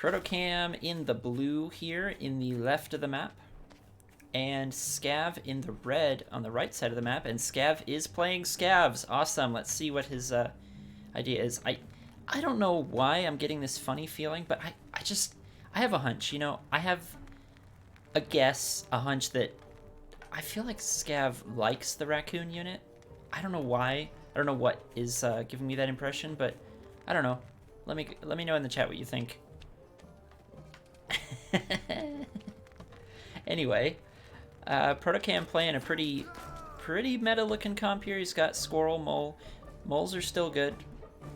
ProtoKam in the blue here in the left of the map, and Scav in the red on the right side of the map, and Scav is playing Scavs. Awesome. Let's see what his idea is. I don't know why I'm getting this funny feeling, but I have a hunch, you know. I have a guess, a hunch that I feel like Scav likes the raccoon unit. I don't know why. I don't know what is giving me that impression, but I don't know. Let me know in the chat what you think. Anyway, ProtoKam playing a pretty meta-looking comp here. He's got Squirrel, Mole. Moles are still good.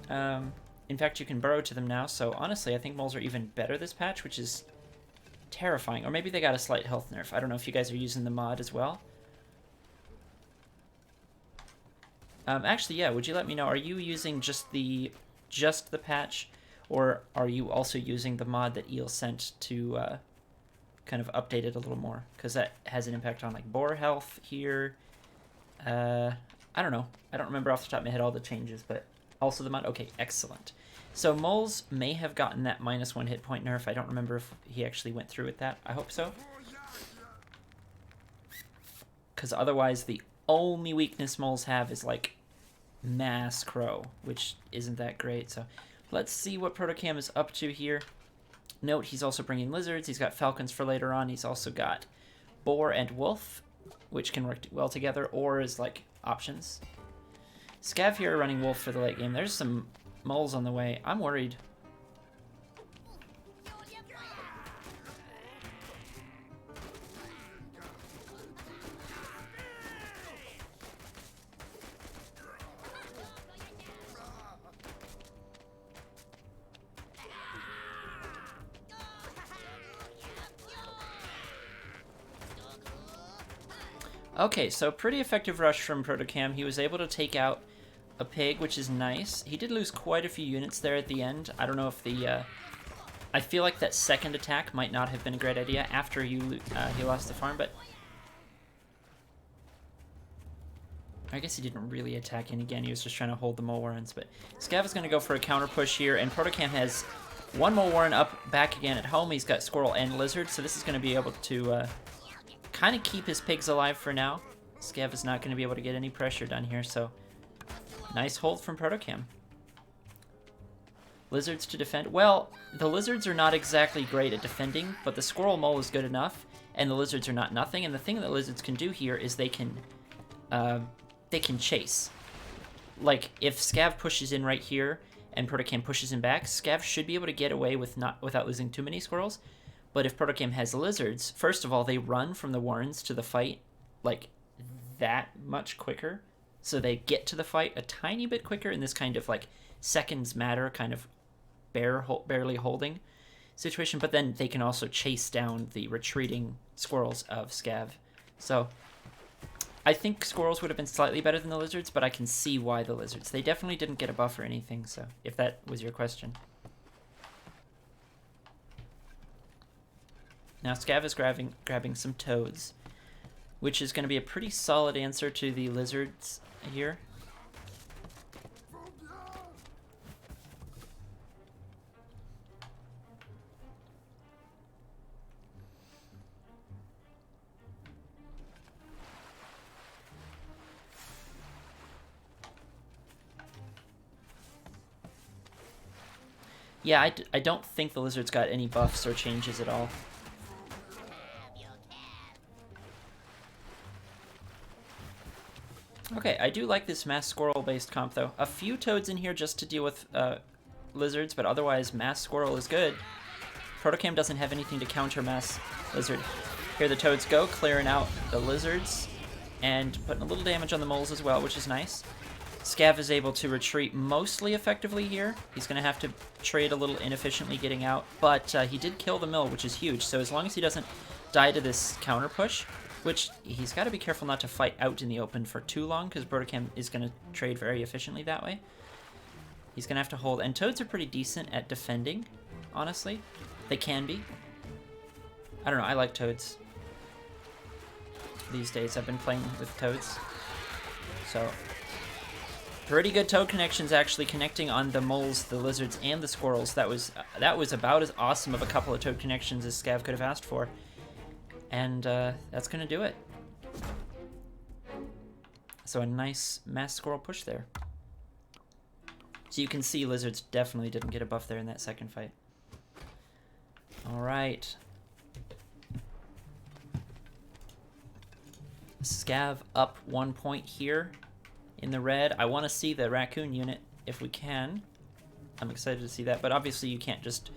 In fact, you can burrow to them now, so honestly, I think moles are even better this patch, which is terrifying. Or maybe they got a slight health nerf. I don't know if you guys are using the mod as well. Actually, yeah, would you let me know, are you using just the patch, or are you also using the mod that Eel sent to kind of update it a little more? Because that has an impact on, like, boar health here. I don't know. I don't remember off the top of my head all the changes, but also the mod. Okay, excellent. So moles may have gotten that -1 hit point nerf. I don't remember if he actually went through with that. I hope so. Because otherwise, the only weakness moles have is, like, mass crow, which isn't that great. So let's see what ProtoKam is up to here. Note, he's also bringing lizards. He's got falcons for later on. He's also got boar and wolf, which can work well together, or as, like, options. Scav here running wolf for the late game. There's some moles on the way. I'm worried. Okay, so pretty effective rush from ProtoKam. He was able to take out a pig, which is nice. He did lose quite a few units there at the end. I don't know if the... I feel like that second attack might not have been a great idea after he lost the farm, but... I guess he didn't really attack in again. He was just trying to hold the Mole Warrens, but Scav is going to go for a counter push here, and ProtoKam has one Mole Warren up back again at home. He's got Squirrel and Lizard, so this is going to be able to kind of keep his pigs alive for now. Scav is not going to be able to get any pressure done here, so nice hold from ProtoKam. Lizards to defend. Well, the lizards are not exactly great at defending, but the Squirrel Mole is good enough, and the lizards are not nothing. And the thing that lizards can do here is they can chase. Like, if Scav pushes in right here and ProtoKam pushes him back, Scav should be able to get away without losing too many squirrels. But if ProtoKam has lizards, first of all, they run from the Warrens to the fight, like, that much quicker. So they get to the fight a tiny bit quicker in this kind of, like, seconds matter kind of barely holding situation. But then they can also chase down the retreating squirrels of Scav. So I think squirrels would have been slightly better than the lizards, but I can see why the lizards. They definitely didn't get a buff or anything, so if that was your question. Now Scav is grabbing some toads, which is going to be a pretty solid answer to the lizards here. Yeah, I don't think the lizards got any buffs or changes at all. Okay, I do like this mass squirrel-based comp, though. A few toads in here just to deal with lizards, but otherwise mass squirrel is good. ProtoKam doesn't have anything to counter mass lizard. Here the toads go, clearing out the lizards, and putting a little damage on the moles as well, which is nice. Scav is able to retreat mostly effectively here. He's going to have to trade a little inefficiently getting out, but he did kill the mill, which is huge, so as long as he doesn't die to this counter push, which he's got to be careful not to fight out in the open for too long, because ProtoKam is going to trade very efficiently that way. He's going to have to hold, and toads are pretty decent at defending, honestly. They can be. I don't know, I like toads. These days I've been playing with toads. So Pretty good toad connections, actually, connecting on the moles, the lizards, and the squirrels. That was about as awesome of a couple of toad connections as Scav could have asked for. And that's going to do it. So a nice mass squirrel push there. So you can see lizards definitely didn't get a buff there in that second fight. All right. Scav up 1 point here in the red. I want to see the raccoon unit if we can. I'm excited to see that, but obviously you can't just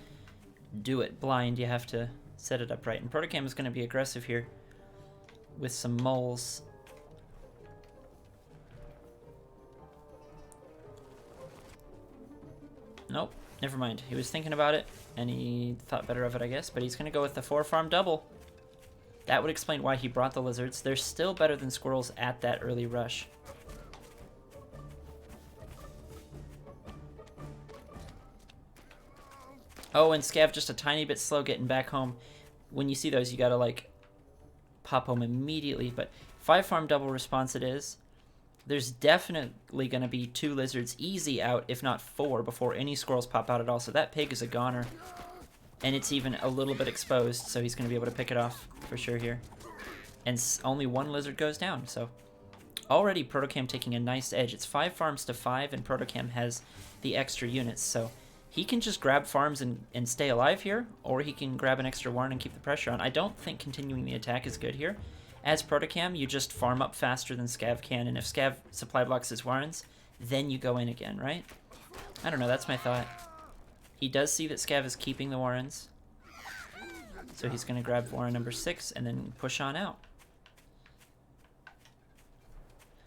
do it blind. You have to set it up right. And ProtoKam is going to be aggressive here with some moles. Nope, never mind. He was thinking about it, and he thought better of it, I guess, but he's going to go with the 4-farm double. That would explain why he brought the lizards. They're still better than squirrels at that early rush. Oh, and Scav just a tiny bit slow getting back home. When you see those, you gotta, like, pop home immediately. But 5-farm double response it is. There's definitely gonna be 2 lizards easy out, if not 4, before any squirrels pop out at all. So that pig is a goner. And it's even a little bit exposed, so he's gonna be able to pick it off for sure here. And only 1 lizard goes down, so... Already ProtoKam taking a nice edge. It's 5 farms to 5, and ProtoKam has the extra units, so... He can just grab farms and stay alive here, or he can grab an extra warren and keep the pressure on. I don't think continuing the attack is good here. As ProtoKam, you just farm up faster than Scav can, and if Scav supply blocks his warrens, then you go in again, right? I don't know, that's my thought. He does see that Scav is keeping the warrens, so he's going to grab warren number 6 and then push on out.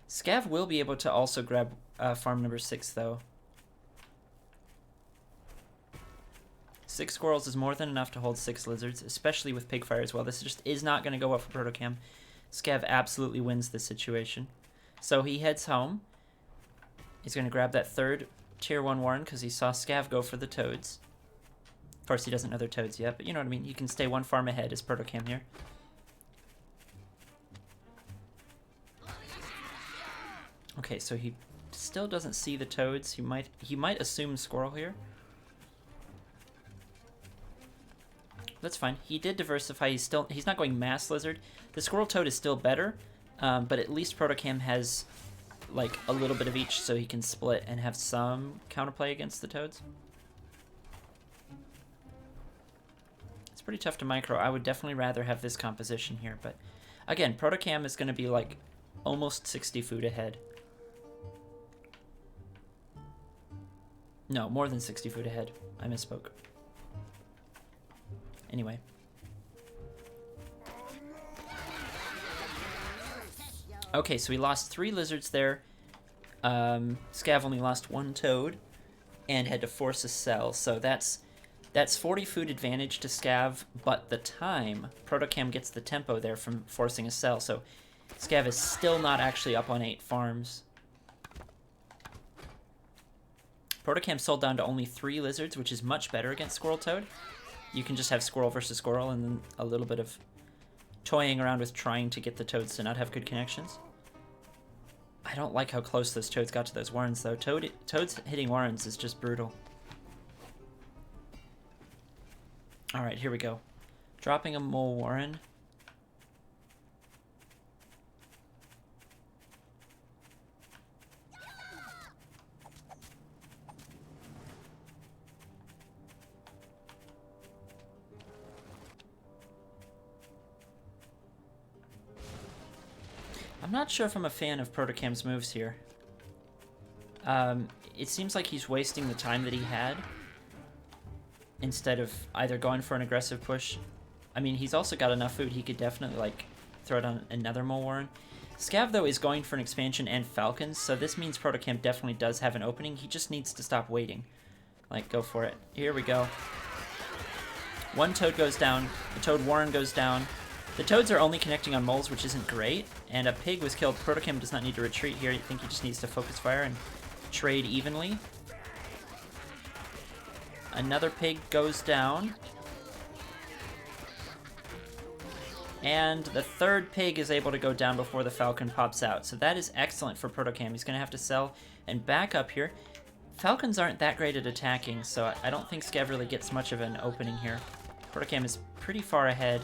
Scav will be able to also grab farm number 6, though. 6 squirrels is more than enough to hold 6 lizards, especially with pigfire as well. This just is not going to go up for ProtoKam. Scav absolutely wins this situation. So he heads home. He's going to grab that 3rd tier 1 warren because he saw Scav go for the toads. Of course, he doesn't know they're toads yet, but you know what I mean. You can stay 1 farm ahead as ProtoKam here. Okay, so he still doesn't see the toads. He might assume squirrel here. That's fine. He did diversify. He's not going mass lizard. The squirrel toad is still better, but at least ProtoKam has like a little bit of each, so he can split and have some counterplay against the toads. It's pretty tough to micro. I would definitely rather have this composition here, but again, ProtoKam is going to be like almost 60 food ahead. No, more than 60 food ahead. I misspoke. Anyway. Okay, so we lost 3 lizards there. Scav only lost 1 toad and had to force a cell. So that's 40 food advantage to Scav, but the time, ProtoKam gets the tempo there from forcing a cell. So Scav is still not actually up on 8 farms. ProtoKam sold down to only 3 lizards, which is much better against Squirrel Toad. You can just have squirrel versus squirrel and then a little bit of toying around with trying to get the toads to not have good connections. I don't like how close those toads got to those warrens, though. Toads hitting warrens is just brutal. Alright, here we go. Dropping a mole warren. I'm not sure if I'm a fan of ProtoKam's moves here. It seems like he's wasting the time that he had instead of either going for an aggressive push. I mean, he's also got enough food. He could definitely, like, throw down another mole warren. Scav, though, is going for an expansion and falcons, so this means ProtoKam definitely does have an opening. He just needs to stop waiting. Like, go for it. Here we go. 1 toad goes down. The toad warren goes down. The toads are only connecting on moles, which isn't great, and a pig was killed. ProtoKam does not need to retreat here. I think he just needs to focus fire and trade evenly. Another pig goes down. And the third pig is able to go down before the falcon pops out. So that is excellent for ProtoKam. He's going to have to sell and back up here. Falcons aren't that great at attacking, so I don't think Scav really gets much of an opening here. ProtoKam is pretty far ahead.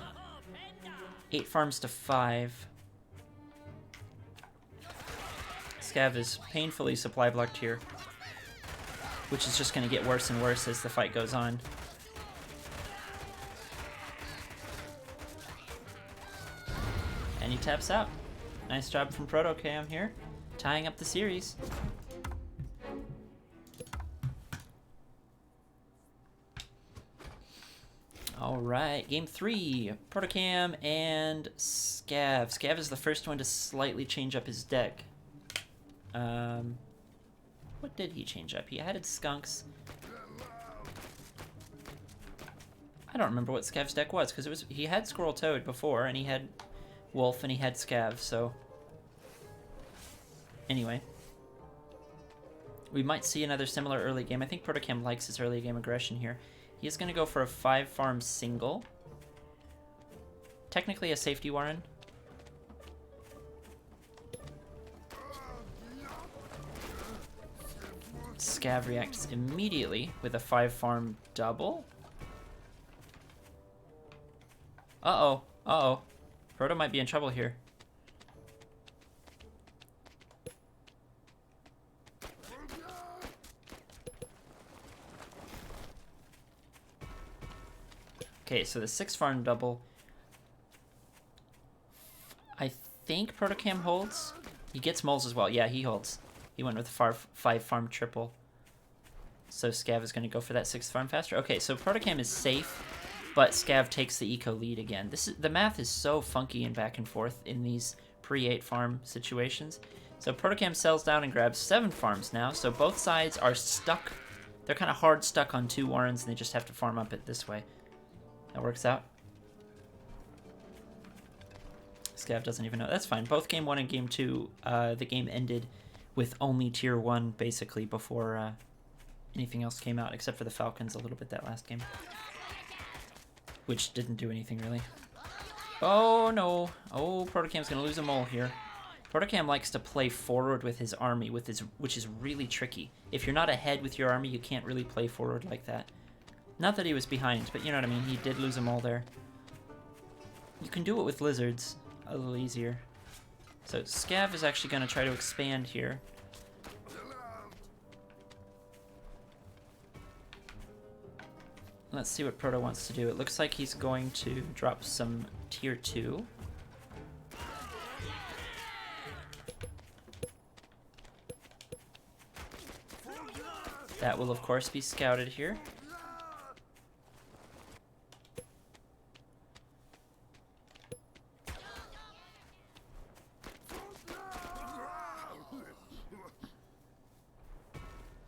8 farms to 5. Scav is painfully supply blocked here, which is just going to get worse and worse as the fight goes on. And he taps out. Nice job from ProtoKam here, tying up the series. Alright, game 3. ProtoKam and Scav. Scav is the first one to slightly change up his deck. What did he change up? He added skunks. I don't remember what Scav's deck was, because he had Squirrel Toad before, and he had Wolf, and he had Scav, so... Anyway. We might see another similar early game. I think ProtoKam likes his early game aggression here. He is going to go for a 5-farm single. Technically a safety Warren. Scav reacts immediately with a 5-farm double. Uh-oh. Uh-oh. Proto might be in trouble here. Okay, so the 6-farm double. I think ProtoKam holds. He gets moles as well. Yeah, he holds. He went with a 5-farm triple. So Scav is going to go for that 6th-farm faster. Okay, so ProtoKam is safe, but Scav takes the eco lead again. The math is so funky and back and forth in these pre-8-farm situations. So ProtoKam sells down and grabs 7 farms now. So both sides are stuck. They're kind of hard stuck on 2 Warrens, and they just have to farm up it this way. That works out. Scav doesn't even know. That's fine. Both game 1 and game 2, the game ended with only tier 1 basically before anything else came out, except for the Falcons a little bit that last game, which didn't do anything really. Oh no. Oh, ProtoKam's gonna lose a mole here. ProtoKam likes to play forward with his army, which is really tricky. If you're not ahead with your army, you can't really play forward like that. Not that he was behind, but you know what I mean. He did lose a mole there. You can do it with lizards a little easier. So Scav is actually going to try to expand here. Let's see what Proto wants to do. It looks like he's going to drop some tier 2. That will, of course, be scouted here.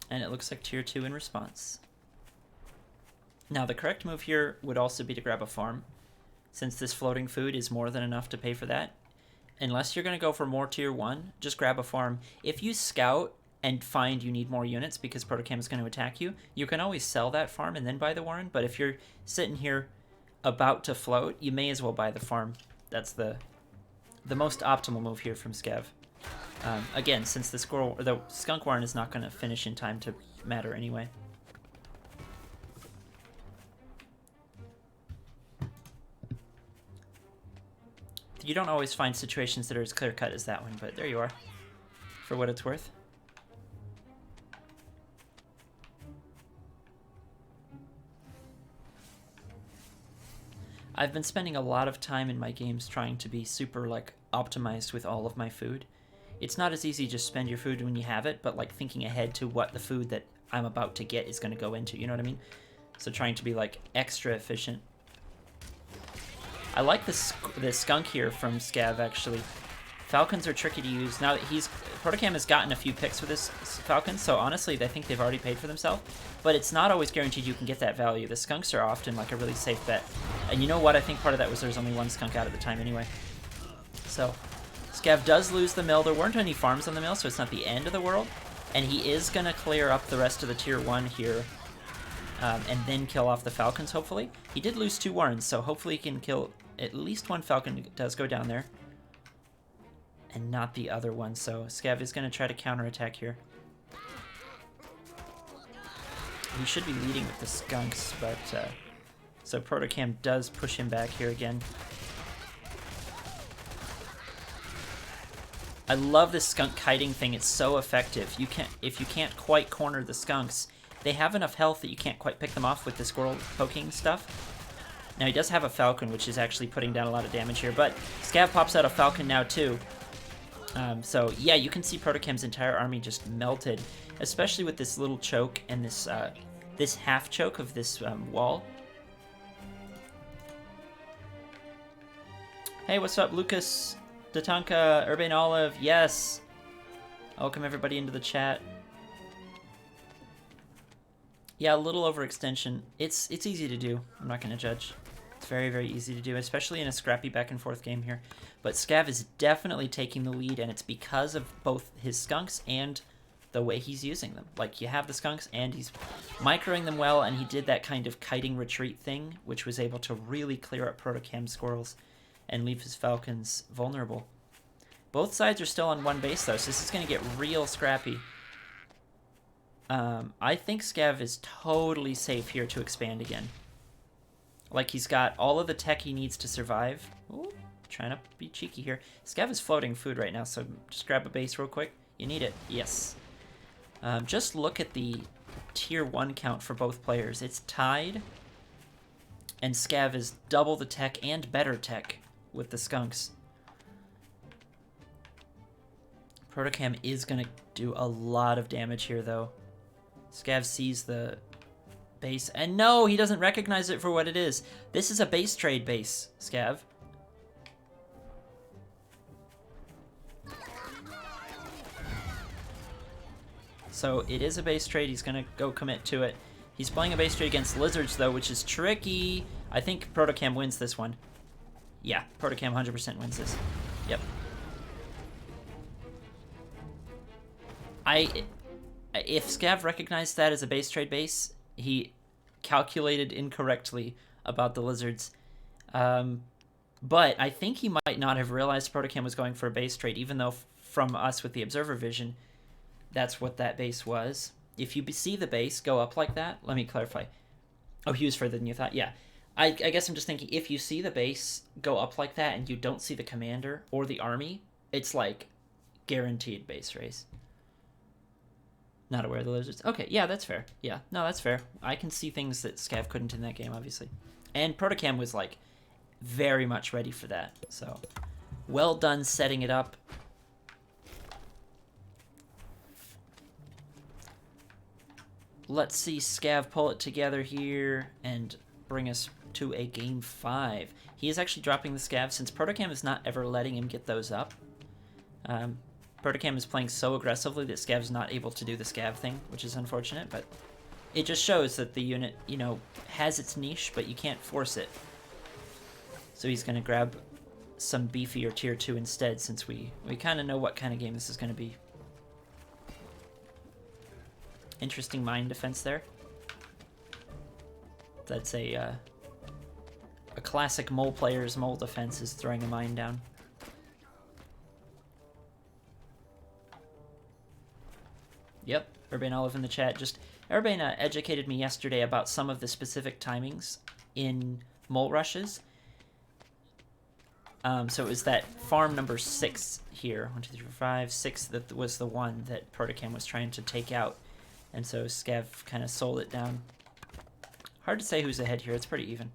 And it looks like tier 2 in response. Now the correct move here would also be to grab a farm, since this floating food is more than enough to pay for that. Unless you're going to go for more tier 1, just grab a farm. If you scout and find you need more units because ProtoKam is going to attack you, you can always sell that farm and then buy the Warren, but if you're sitting here about to float, you may as well buy the farm. That's the most optimal move here from Scav. Again, since the skunk Warren is not going to finish in time to matter anyway. You don't always find situations that are as clear-cut as that one, but there you are, for what it's worth. I've been spending a lot of time in my games trying to be super, like, optimized with all of my food. It's not as easy to just spend your food when you have it, but, like, thinking ahead to what the food that I'm about to get is going to go into, you know what I mean? So trying to be, like, extra efficient. I like the skunk here from Scav, actually. Falcons are tricky to use. Now that ProtoKam has gotten a few picks with this Falcon, so honestly, I think they've already paid for themselves. But it's not always guaranteed you can get that value. The skunks are often like a really safe bet. And you know what? I think part of that was there's only one skunk out at the time anyway. So, Scav does lose the mill. There weren't any farms on the mill, so it's not the end of the world. And he is going to clear up the rest of the tier 1 here. And then kill off the Falcons, hopefully. He did lose 2 Warrens, so hopefully he can kill at least one Falcon does go down there. And not the other one, so Scav is going to try to counterattack here. He should be leading with the Skunks, but... so ProtoKam does push him back here again. I love this skunk kiting thing. It's so effective. If you can't quite corner the Skunks, they have enough health that you can't quite pick them off with the squirrel poking stuff. Now he does have a Falcon, which is actually putting down a lot of damage here, but Scav pops out a Falcon now too. So yeah, you can see ProtoKam's entire army just melted, especially with this little choke and this this half choke of this wall. Hey, what's up, Lucas? Tatanka, Urbane Olive, yes. Welcome everybody into the chat. Yeah, a little overextension. It's easy to do. I'm not going to judge. It's very, very easy to do, especially in a scrappy back and forth game here. But Scav is definitely taking the lead, and it's because of both his Skunks and the way he's using them. Like, you have the Skunks, and he's microing them well, and he did that kind of kiting retreat thing, which was able to really clear up ProtoKam squirrels and leave his Falcons vulnerable. Both sides are still on one base, though, so this is going to get real scrappy. I think Scav is totally safe here to expand again. Like, he's got all of the tech he needs to survive. Ooh, trying to be cheeky here. Scav is floating food right now, so just grab a base real quick. You need it. Yes. Just look at the tier 1 count for both players. It's tied, and Scav is double the tech and better tech with the Skunks. ProtoKam is going to do a lot of damage here, though. Scav sees the base, and no, he doesn't recognize it for what it is. This is a base trade base, Scav. So it is a base trade. He's going to go commit to it. He's playing a base trade against lizards, though, which is tricky. I think ProtoKam wins this one. Yeah, ProtoKam 100% wins this. Yep. If Scav recognized that as a base trade base, he calculated incorrectly about the lizards. But I think he might not have realized ProtoKam was going for a base trade, even though from us with the observer vision, that's what that base was. If you see the base go up like that, let me clarify. Oh, he was further than you thought. Yeah. I guess I'm just thinking, if you see the base go up like that and you don't see the commander or the army, it's like guaranteed base race. Not aware of the lizards. Okay, yeah, that's fair. Yeah, no, that's fair. I can see things that Scav couldn't in that game, obviously. And ProtoKam was, like, very much ready for that. So, well done setting it up. Let's see Scav pull it together here and bring us to a game 5. He is actually dropping the Scav since ProtoKam is not ever letting him get those up. ProtoKam is playing so aggressively that Scav's not able to do the Scav thing, which is unfortunate, but it just shows that the unit, you know, has its niche, but you can't force it. So he's going to grab some beefier tier 2 instead, since we kind of know what kind of game this is going to be. Interesting mine defense there. That's a classic mole player's mole defense, is throwing a mine down. Yep, Urbane Olive in the chat. Just Urbane educated me yesterday about some of the specific timings in mole rushes. So it was that farm number 6 here. 1, 2, 3, 4, 5, 6 that was the one that ProtoKam was trying to take out. And so Scav kind of sold it down. Hard to say who's ahead here. It's pretty even.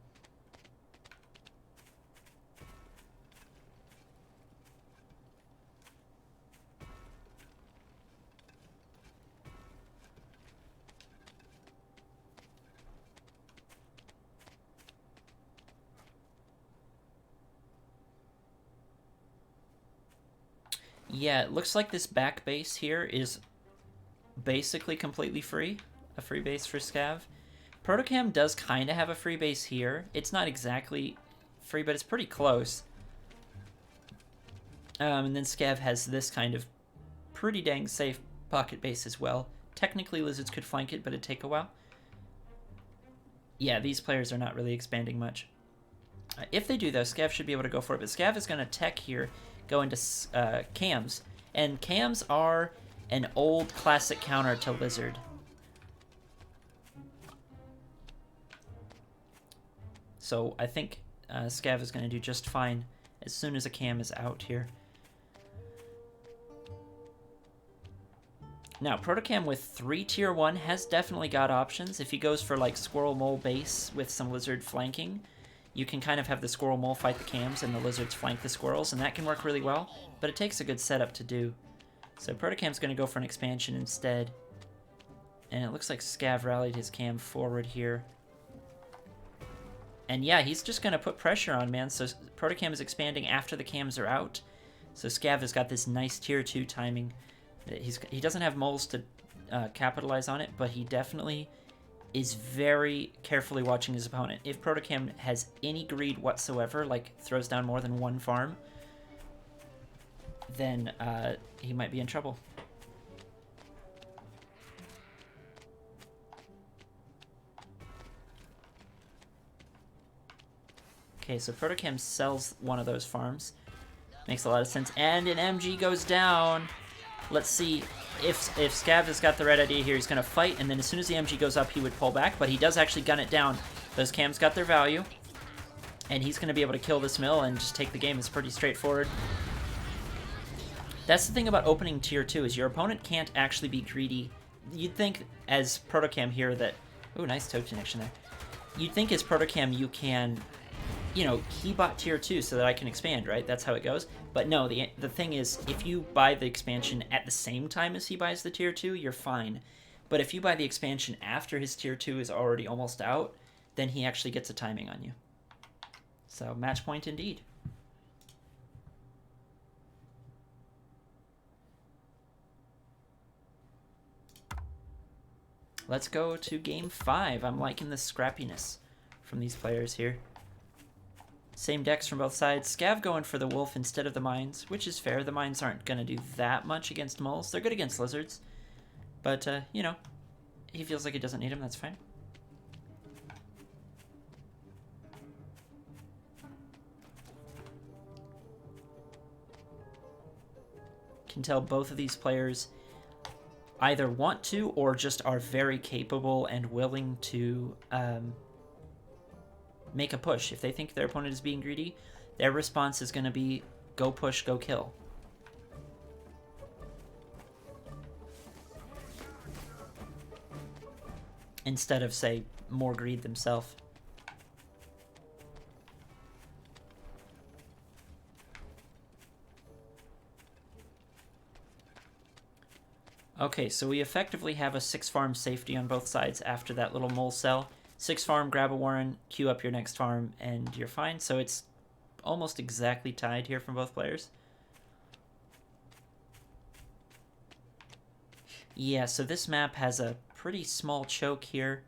Yeah, it looks like this back base here is basically completely free. A free base for Scav. ProtoKam does kind of have a free base here. It's not exactly free, but it's pretty close. And then Scav has this kind of pretty dang safe pocket base as well. Technically, lizards could flank it, but it'd take a while. Yeah, these players are not really expanding much. If they do, though, Scav should be able to go for it. But Scav is going to tech here, go into cams. And cams are an old classic counter to Lizard. So I think Scav is going to do just fine as soon as a cam is out here. Now, ProtoKam with 3 tier 1 has definitely got options. If he goes for like Squirrel Mole base with some Lizard flanking, you can kind of have the Squirrel Mole fight the cams and the Lizards flank the Squirrels, and that can work really well, but it takes a good setup to do. So ProtoKam's going to go for an expansion instead. And it looks like Scav rallied his cam forward here. And yeah, he's just going to put pressure on, man. So ProtoKam is expanding after the cams are out. So Scav has got this nice tier 2 timing. He doesn't have moles to capitalize on it, but he definitely is very carefully watching his opponent. If ProtoKam has any greed whatsoever, like throws down more than 1 farm, then he might be in trouble. Okay, so ProtoKam sells one of those farms. Makes a lot of sense. And an MG goes down. Let's see if Scav has got the right idea here. He's going to fight, and then as soon as the MG goes up, he would pull back, but he does actually gun it down. Those cams got their value, and he's going to be able to kill this mill and just take the game. It's pretty straightforward. That's the thing about opening tier 2 is your opponent can't actually be greedy. You'd think as ProtoKam here that... Ooh, nice toad connection there. You'd think as ProtoKam you can... You know, he bought tier 2 so that I can expand, right? That's how it goes. But no, the thing is, if you buy the expansion at the same time as he buys the tier 2, you're fine. But if you buy the expansion after his tier 2 is already almost out, then he actually gets a timing on you. So, match point indeed. Let's go to game 5. I'm liking the scrappiness from these players here. Same decks from both sides. Scav going for the wolf instead of the mines, which is fair. The mines aren't going to do that much against moles. They're good against lizards. But, you know, he feels like he doesn't need them. That's fine. Can tell both of these players either want to or just are very capable and willing to... make a push. If they think their opponent is being greedy, their response is going to be go push, go kill. Instead of, say, more greed themselves. Okay, so we effectively have a 6-farm safety on both sides after that little mole cell. 6 farm, grab a Warren, queue up your next farm, and you're fine. So it's almost exactly tied here from both players. Yeah, so this map has a pretty small choke here.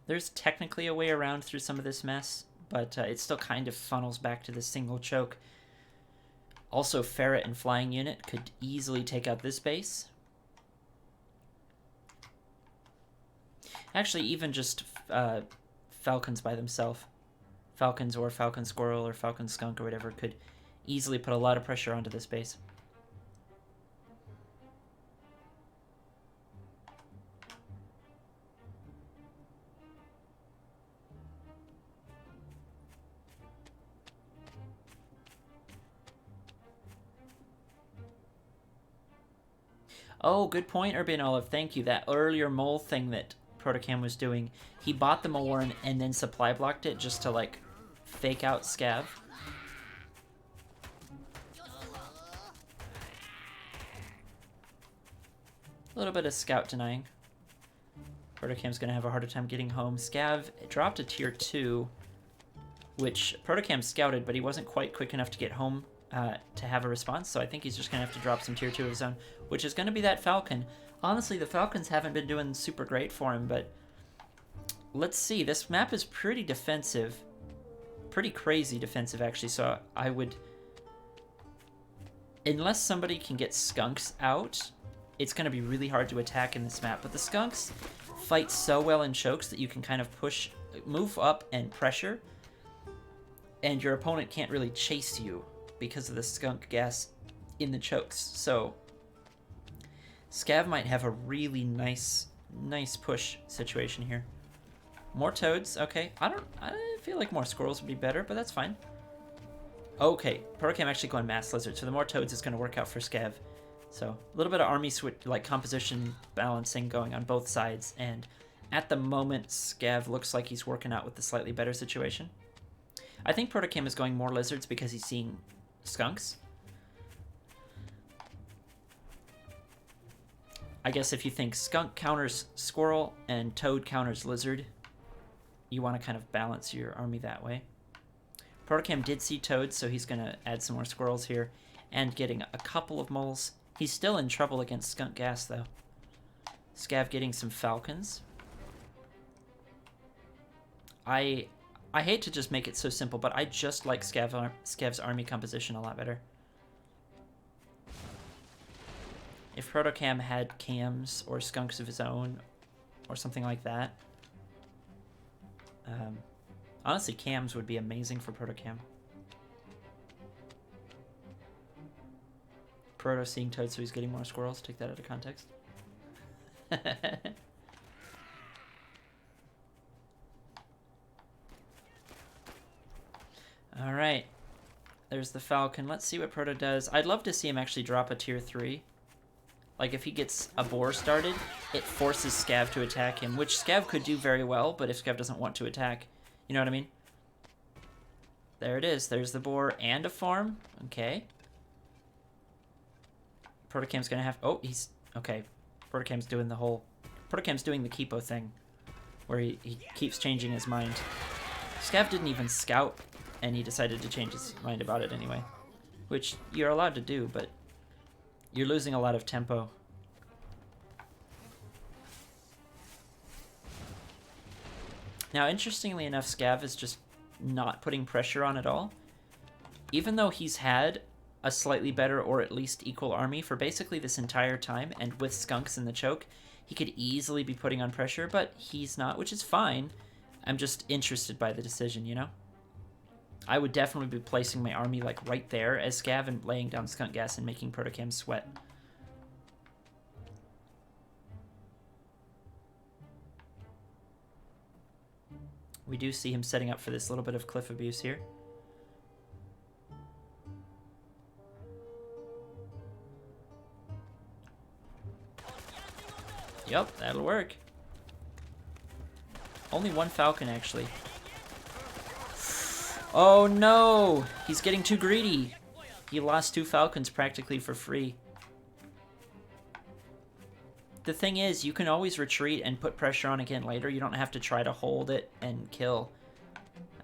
There's technically a way around through some of this mess, but it still kind of funnels back to the single choke. Also, Ferret and Flying Unit could easily take out this base. Actually, even just Falcons by themselves, Falcons or Falcon Squirrel or Falcon Skunk or whatever, could easily put a lot of pressure onto this base. Oh, good point, Urban Olive. Thank you. That earlier mole thing that ProtoKam was doing, he bought the Warren and then supply blocked it just to like fake out Scav. A little bit of scout denying. ProtoKam's gonna have a harder time getting home. Scav dropped a tier 2, which ProtoKam scouted, but he wasn't quite quick enough to get home to have a response, so I think he's just gonna have to drop some tier 2 of his own, which is gonna be that Falcon. Honestly, the Falcons haven't been doing super great for him, but let's see. This map is pretty defensive. Pretty crazy defensive, actually, so I would... Unless somebody can get Skunks out, it's going to be really hard to attack in this map. But the Skunks fight so well in chokes that you can kind of push, move up and pressure. and your opponent can't really chase you because of the skunk gas in the chokes. So Scav might have a really nice push situation here. More toads, okay. I feel like more squirrels would be better, but that's fine. Okay, ProtoKam actually going mass lizard, so the more toads is going to work out for Scav. So a little bit of army switch, like composition balancing going on both sides, and at the moment Scav looks like he's working out with the slightly better situation. I think ProtoKam is going more lizards because he's seeing skunks. I guess if you think skunk counters squirrel and toad counters lizard, you want to kind of balance your army that way. ProtoKam did see toads, so he's going to add some more squirrels here, and getting a couple of moles. He's still in trouble against skunk gas, though. Scav getting some falcons. I hate to just make it so simple, but I just like Scav's army composition a lot better. If ProtoKam had cams or skunks of his own, or something like that, honestly, cams would be amazing for ProtoKam. Proto seeing toads, so he's getting more squirrels. Take that out of context. Alright. There's the Falcon. Let's see what Proto does. I'd love to see him actually drop a tier 3. Like, if he gets a boar started, it forces Scav to attack him, which Scav could do very well, but if Scav doesn't want to attack, you know what I mean? There it is. There's the boar and a farm. Okay. ProtoKam's gonna have... Oh, he's... Okay. ProtoKam's doing the whole... ProtoKam's doing the Kipo thing, where he keeps changing his mind. Scav didn't even scout, and he decided to change his mind about it anyway. Which you're allowed to do, but you're losing a lot of tempo. Now, interestingly enough, Scav is just not putting pressure on at all. Even though he's had a slightly better or at least equal army for basically this entire time, and with skunks in the choke, he could easily be putting on pressure, but he's not, which is fine. I'm just interested by the decision, you know? I would definitely be placing my army like right there as Scav and laying down skunk gas and making ProtoKam sweat. We do see him setting up for this little bit of cliff abuse here. Yep, that'll work. Only one Falcon, actually. Oh no! He's getting too greedy. He lost 2 Falcons practically for free. The thing is, you can always retreat and put pressure on again later. You don't have to try to hold it and kill.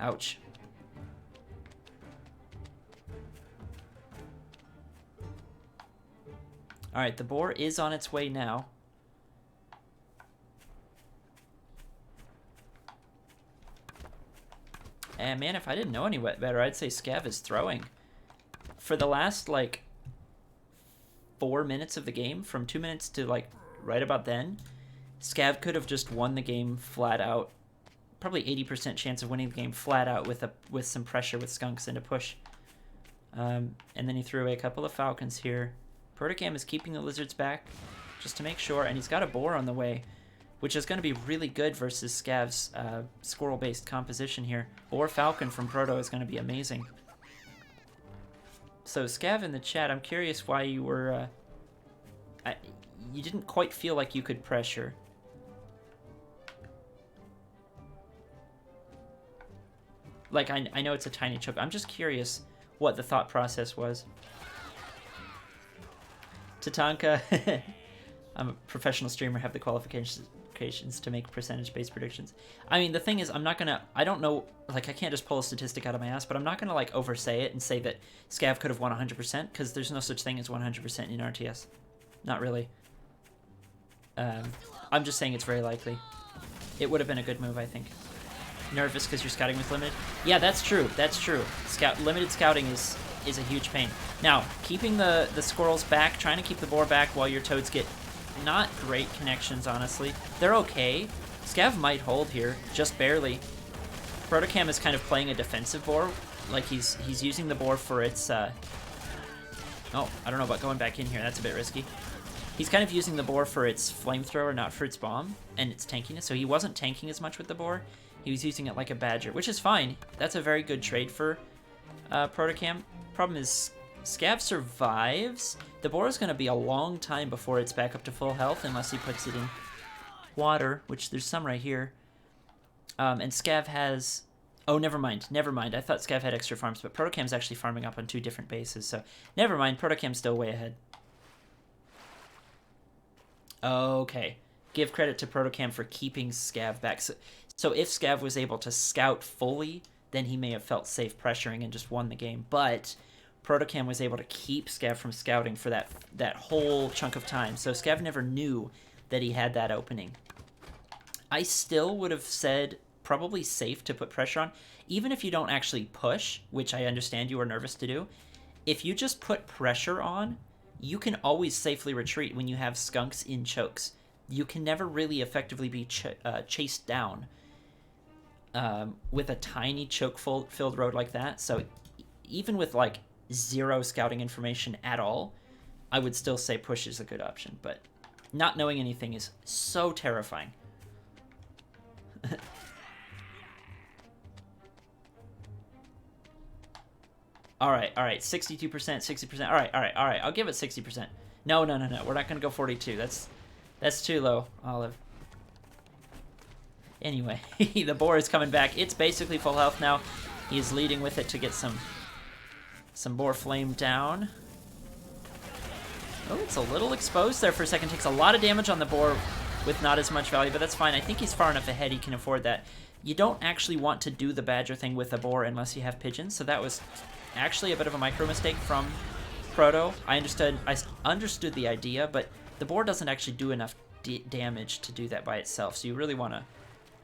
Ouch. Alright, the boar is on its way now. And man, if I didn't know any better, I'd say Scav is throwing. For the last, like, 4 minutes of the game, from 2 minutes to, like, right about then, Scav could have just won the game flat out. Probably 80% chance of winning the game flat out with some pressure with skunks and a push. And then he threw away a couple of Falcons here. ProtoKam is keeping the lizards back just to make sure, and he's got a boar on the way, which is going to be really good versus Scav's squirrel-based composition here. Boar Falcon from Proto is going to be amazing. So Scav in the chat, I'm curious why you were... you didn't quite feel like you could pressure. Like, I know it's a tiny choke. I'm just curious what the thought process was. Tatanka, I'm a professional streamer, have the qualifications to make percentage-based predictions. I mean, the thing is, I don't know, like, I can't just pull a statistic out of my ass, but I'm not gonna, like, oversay it and say that Scav could have won 100%, because there's no such thing as 100% in RTS. Not really. I'm just saying it's very likely. It would have been a good move, I think. Nervous because you're scouting with limited? Yeah, that's true. That's true. Limited scouting is a huge pain. Now, keeping the squirrels back, trying to keep the boar back while your toads get not great connections, honestly. They're okay. Scav might hold here, just barely. ProtoKam is kind of playing a defensive boar. Like he's using the boar for its oh, I don't know about going back in here. That's a bit risky. He's kind of using the boar for its flamethrower, not for its bomb and its tankiness. So he wasn't tanking as much with the boar. He was using it like a badger, which is fine. That's a very good trade for ProtoKam. Problem is, Scav survives. The boar is going to be a long time before it's back up to full health, unless he puts it in water, which there's some right here. And Scav has... Oh, never mind. Never mind. I thought Scav had extra farms, but ProtoKam's actually farming up on 2 different bases, so never mind. ProtoKam's still way ahead. Okay. Give credit to ProtoKam for keeping Scav back. So if Scav was able to scout fully, then he may have felt safe pressuring and just won the game. But ProtoKam was able to keep Scav from scouting for that whole chunk of time. So Scav never knew that he had that opening. I still would have said probably safe to put pressure on. Even if you don't actually push, which I understand you were nervous to do, if you just put pressure on, you can always safely retreat when you have skunks in chokes. You can never really effectively be chased down with a tiny choke-filled road like that. So even with like 0 scouting information at all, I would still say push is a good option. But not knowing anything is so terrifying. All right, 62%, 60%. All right. I'll give it 60%. No. We're not gonna go 42. That's too low, Olive. Anyway, the boar is coming back. It's basically full health now. He is leading with it to get some boar flame down. Oh, it's a little exposed there for a second. Takes a lot of damage on the boar with not as much value, but that's fine. I think he's far enough ahead he can afford that. You don't actually want to do the badger thing with a boar unless you have pigeons, so that was actually a bit of a micro mistake from Proto. I understood the idea, but the boar doesn't actually do enough damage to do that by itself, so you really want to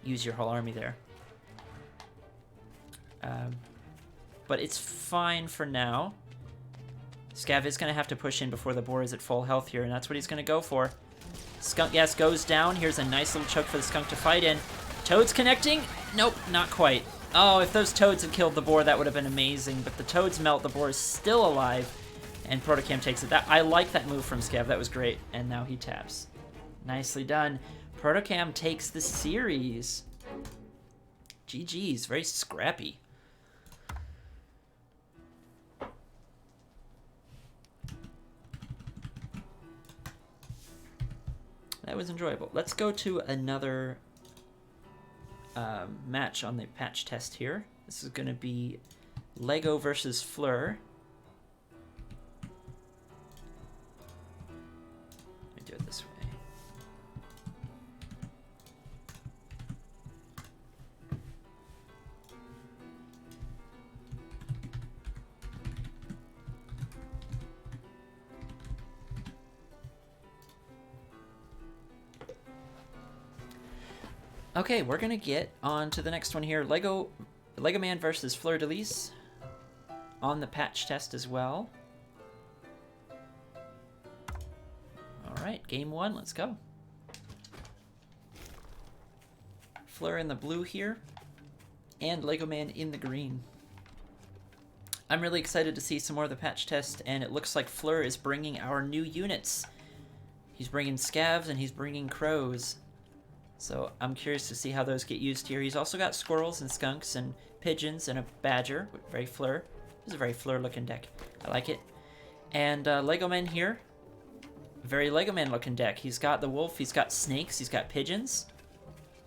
use your whole army there. But it's fine for now. Scav is going to have to push in before the boar is at full health here, and that's what he's going to go for. Skunk Gas goes down. Here's a nice little choke for the skunk to fight in. Toads connecting? Nope, not quite. Oh, if those toads had killed the boar, that would have been amazing, but the toads melt, the boar is still alive, and ProtoKam takes it. I like that move from Scav. That was great, and now he taps. Nicely done. ProtoKam takes the series. GG's, very scrappy. That was enjoyable. Let's go to another match on the patch test here. This is going to be Lego versus Fleur. Let me do it this way. Okay, we're gonna get on to the next one here. Legomann versus FleurDeLys on the patch test as well. All right, game 1, let's go. Fleur in the blue here, and Legomann in the green. I'm really excited to see some more of the patch test, and it looks like Fleur is bringing our new units. He's bringing Scavs and he's bringing Crows. So I'm curious to see how those get used here. He's also got squirrels and skunks and pigeons and a badger. Very Fleur. This is a very Fleur looking deck. I like it. And Legomann here. Very Legomann looking deck. He's got the wolf. He's got snakes. He's got pigeons.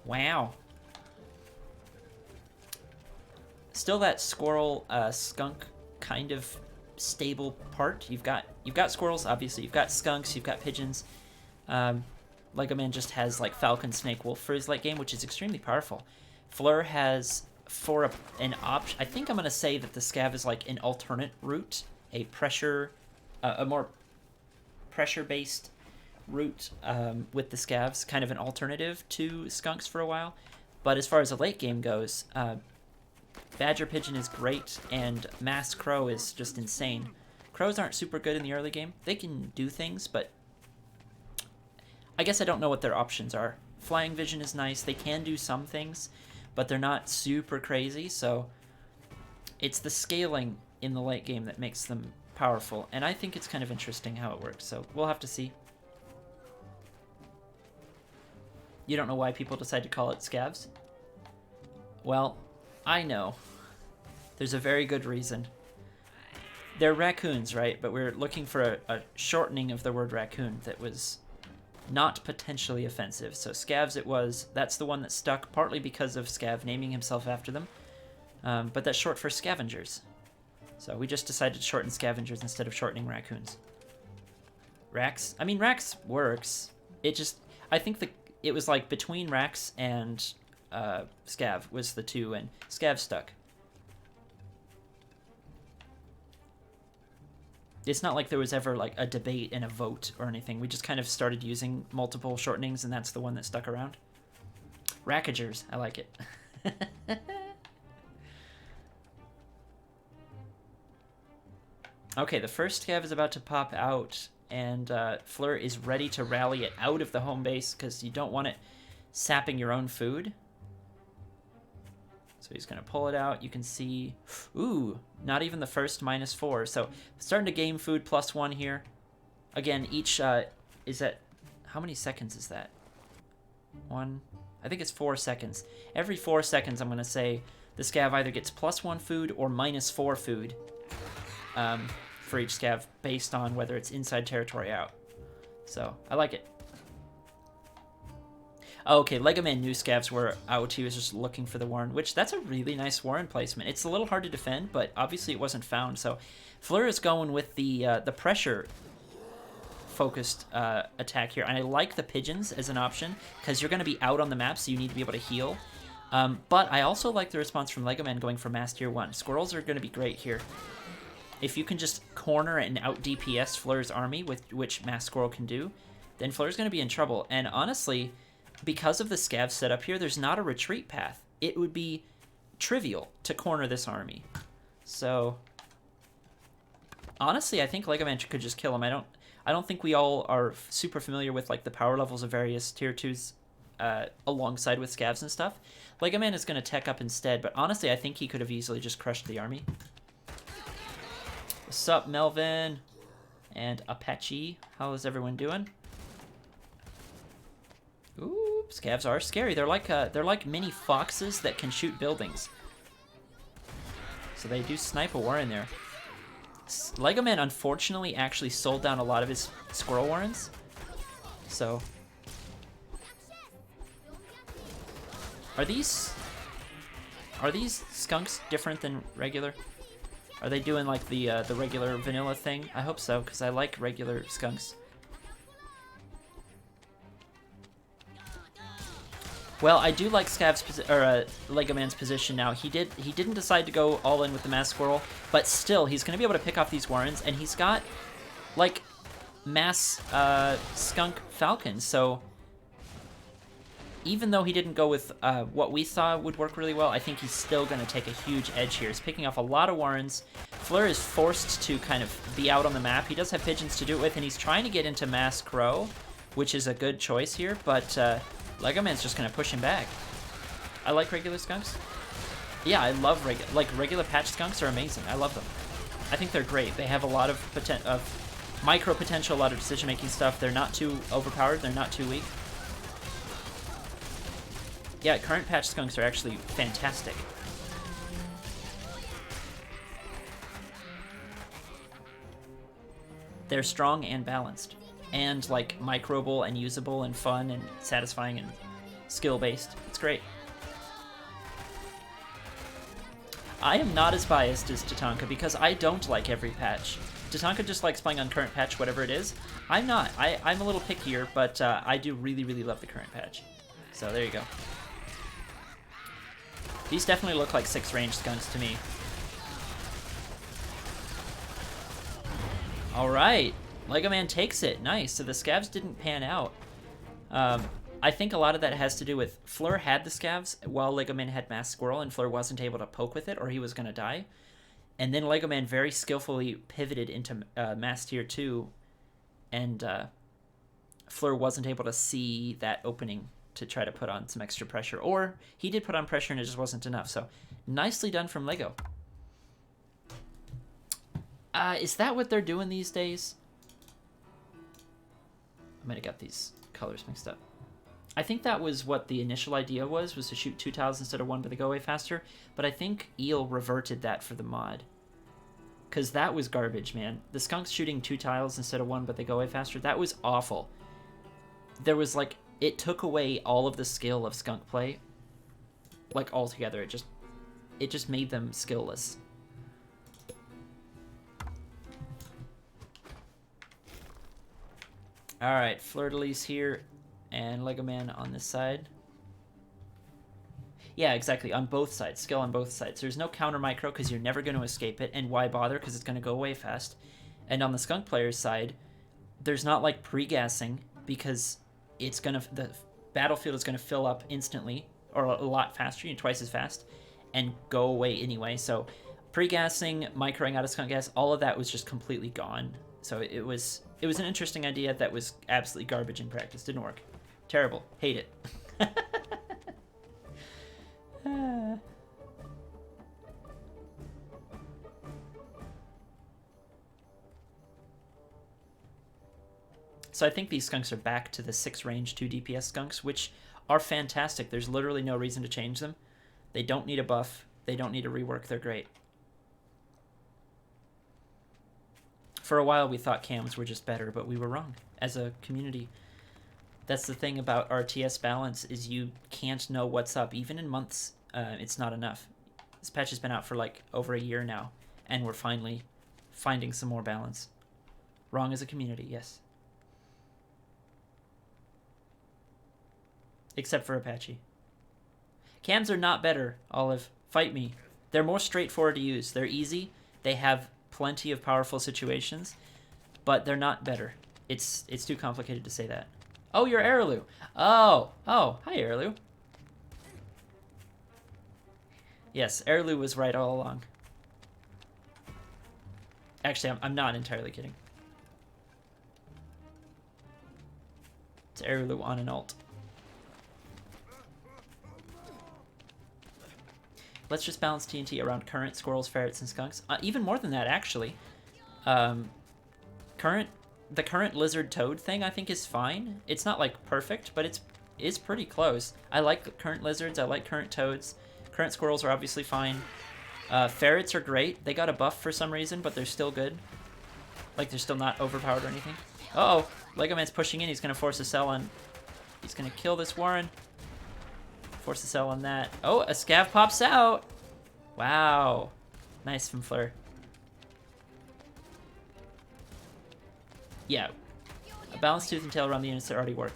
Wow. Still that squirrel skunk kind of stable part. You've got squirrels, obviously. You've got skunks. You've got pigeons. Legomann just has like Falcon, Snake, Wolf for his late game, which is extremely powerful. Fleur has for an option. I think I'm gonna say that the Scav is like an alternate route, a more pressure-based route with the Scavs, kind of an alternative to skunks for a while. But as far as the late game goes, Badger Pigeon is great, and Mass Crow is just insane. Crows aren't super good in the early game. They can do things, but I guess I don't know what their options are. Flying Vision is nice. They can do some things, but they're not super crazy, so it's the scaling in the late game that makes them powerful, and I think it's kind of interesting how it works, so we'll have to see. You don't know why people decide to call it Scavs? Well, I know. There's a very good reason. They're raccoons, right? But we're looking for a shortening of the word raccoon that was not potentially offensive. So Scavs it was. That's the one that stuck, partly because of Scav naming himself after them. But that's short for scavengers. So we just decided to shorten scavengers instead of shortening raccoons. Rax? I mean, Rax works. It just... I think it was like between Rax and Scav was the two, and Scav stuck. It's not like there was ever like a debate and a vote or anything. We just kind of started using multiple shortenings, and that's the one that stuck around. Rackagers, I like it. Okay, the first Scav is about to pop out, and Fleur is ready to rally it out of the home base because you don't want it sapping your own food. So he's going to pull it out. You can see, ooh, not even the first -4. So starting to game food +1 here. Again, each is at, how many seconds is that? I think it's 4 seconds. Every 4 seconds, I'm going to say the Scav either gets +1 food or -4 food for each Scav based on whether it's inside territory out. So I like it. Oh, okay, Legomann knew Scavs were out. He was just looking for the Warren, which that's a really nice Warren placement. It's a little hard to defend, but obviously it wasn't found. So Fleur is going with the pressure-focused attack here. And I like the pigeons as an option because you're going to be out on the map, so you need to be able to heal. But I also like the response from Legomann going for Mass Tier 1. Squirrels are going to be great here. If you can just corner and out DPS Fleur's army, which Mass Squirrel can do, then Fleur's going to be in trouble. And honestly, because of the Scav setup here, there's not a retreat path. It would be trivial to corner this army. So, honestly, I think Legomann could just kill him. I don't think we all are super familiar with like the power levels of various tier 2s alongside with Scavs and stuff. Legomann is going to tech up instead, but honestly, I think he could have easily just crushed the army. What's up, Melvin? And Apache, how is everyone doing? Ooh, Scavs are scary. They're like mini foxes that can shoot buildings. So they do snipe a Warren there. Legomann unfortunately actually sold down a lot of his Squirrel Warrens. So are these skunks different than regular? Are they doing like the regular vanilla thing? I hope so, because I like regular skunks. Well, I do like Scav's Legomann's position now. He didn't decide to go all in with the Mass Squirrel, but still, he's going to be able to pick off these Warrens, and he's got like Mass Skunk Falcons. So even though he didn't go with what we thought would work really well, I think he's still going to take a huge edge here. He's picking off a lot of Warrens. Fleur is forced to kind of be out on the map. He does have pigeons to do it with, and he's trying to get into Mass Crow, which is a good choice here, but Legomann's just going to push him back. I like regular skunks. Yeah, I love regular patch skunks are amazing. I love them. I think they're great. They have a lot of micro potential, a lot of decision-making stuff. They're not too overpowered. They're not too weak. Yeah, current patch skunks are actually fantastic. They're strong and balanced. And like microable and usable and fun and satisfying and skill-based. It's great. I am not as biased as Tatanka because I don't like every patch. Tatanka just likes playing on current patch, whatever it is. I'm not. I'm a little pickier, but I do really, really love the current patch. So there you go. These definitely look like 6 range skunks to me. Alright. Legomann takes it. Nice. So the Scavs didn't pan out. I think a lot of that has to do with Fleur had the Scavs while Legomann had Mass Squirrel, and Fleur wasn't able to poke with it or he was going to die. And then Legomann very skillfully pivoted into Mass Tier 2, and Fleur wasn't able to see that opening to try to put on some extra pressure. Or he did put on pressure and it just wasn't enough. So nicely done from Lego. Is that what they're doing these days? I might have got these colors mixed up. I think that was what the initial idea was to shoot 2 tiles instead of 1, but they go away faster. But I think Eel reverted that for the mod. Because that was garbage, man. The skunks shooting 2 tiles instead of 1, but they go away faster, that was awful. There was, like, it took away all of the skill of skunk play. Like, altogether. It just made them skillless. Alright, FleurDeLys here, and Legomann on this side. Yeah, exactly, on both sides. Skill on both sides. There's no counter micro because you're never going to escape it, and why bother because it's going to go away fast. And on the skunk player's side, there's not like pre-gassing because the battlefield is going to fill up instantly, or a lot faster, twice as fast, and go away anyway. So pre-gassing, microing out of skunk gas, all of that was just completely gone. So it was an interesting idea that was absolutely garbage in practice. Didn't work. Terrible. Hate it. So I think these skunks are back to the 6 range 2 DPS skunks, which are fantastic. There's literally no reason to change them. They don't need a buff. They don't need a rework. They're great. For a while we thought cams were just better, but we were wrong as a community. That's the thing about RTS balance, is you can't know what's up. Even in months, it's not enough. This patch has been out for like over a year now, and we're finally finding some more balance. Wrong as a community, yes. Except for Apache. Cams are not better, Olive. Fight me. They're more straightforward to use. They're easy. They have plenty of powerful situations, but they're not better. It's too complicated to say that. Oh, you're Airlu. Oh, hi Airlu. Yes, Airlu was right all along. Actually, I'm not entirely kidding. It's Airlu on an ult. Let's just balance TNT around current, squirrels, ferrets, and skunks. Even more than that, actually. The current lizard toad thing, I think, is fine. It's not, like, perfect, but it's pretty close. I like current lizards. I like current toads. Current squirrels are obviously fine. Ferrets are great. They got a buff for some reason, but they're still good. Like, they're still not overpowered or anything. Uh-oh. Legomann's pushing in. He's going to force a cell on... He's going to kill this Warren. Force a cell on that. Oh, a scav pops out. Wow. Nice from Fleur. Yeah. A balanced tooth and tail around the units that already work.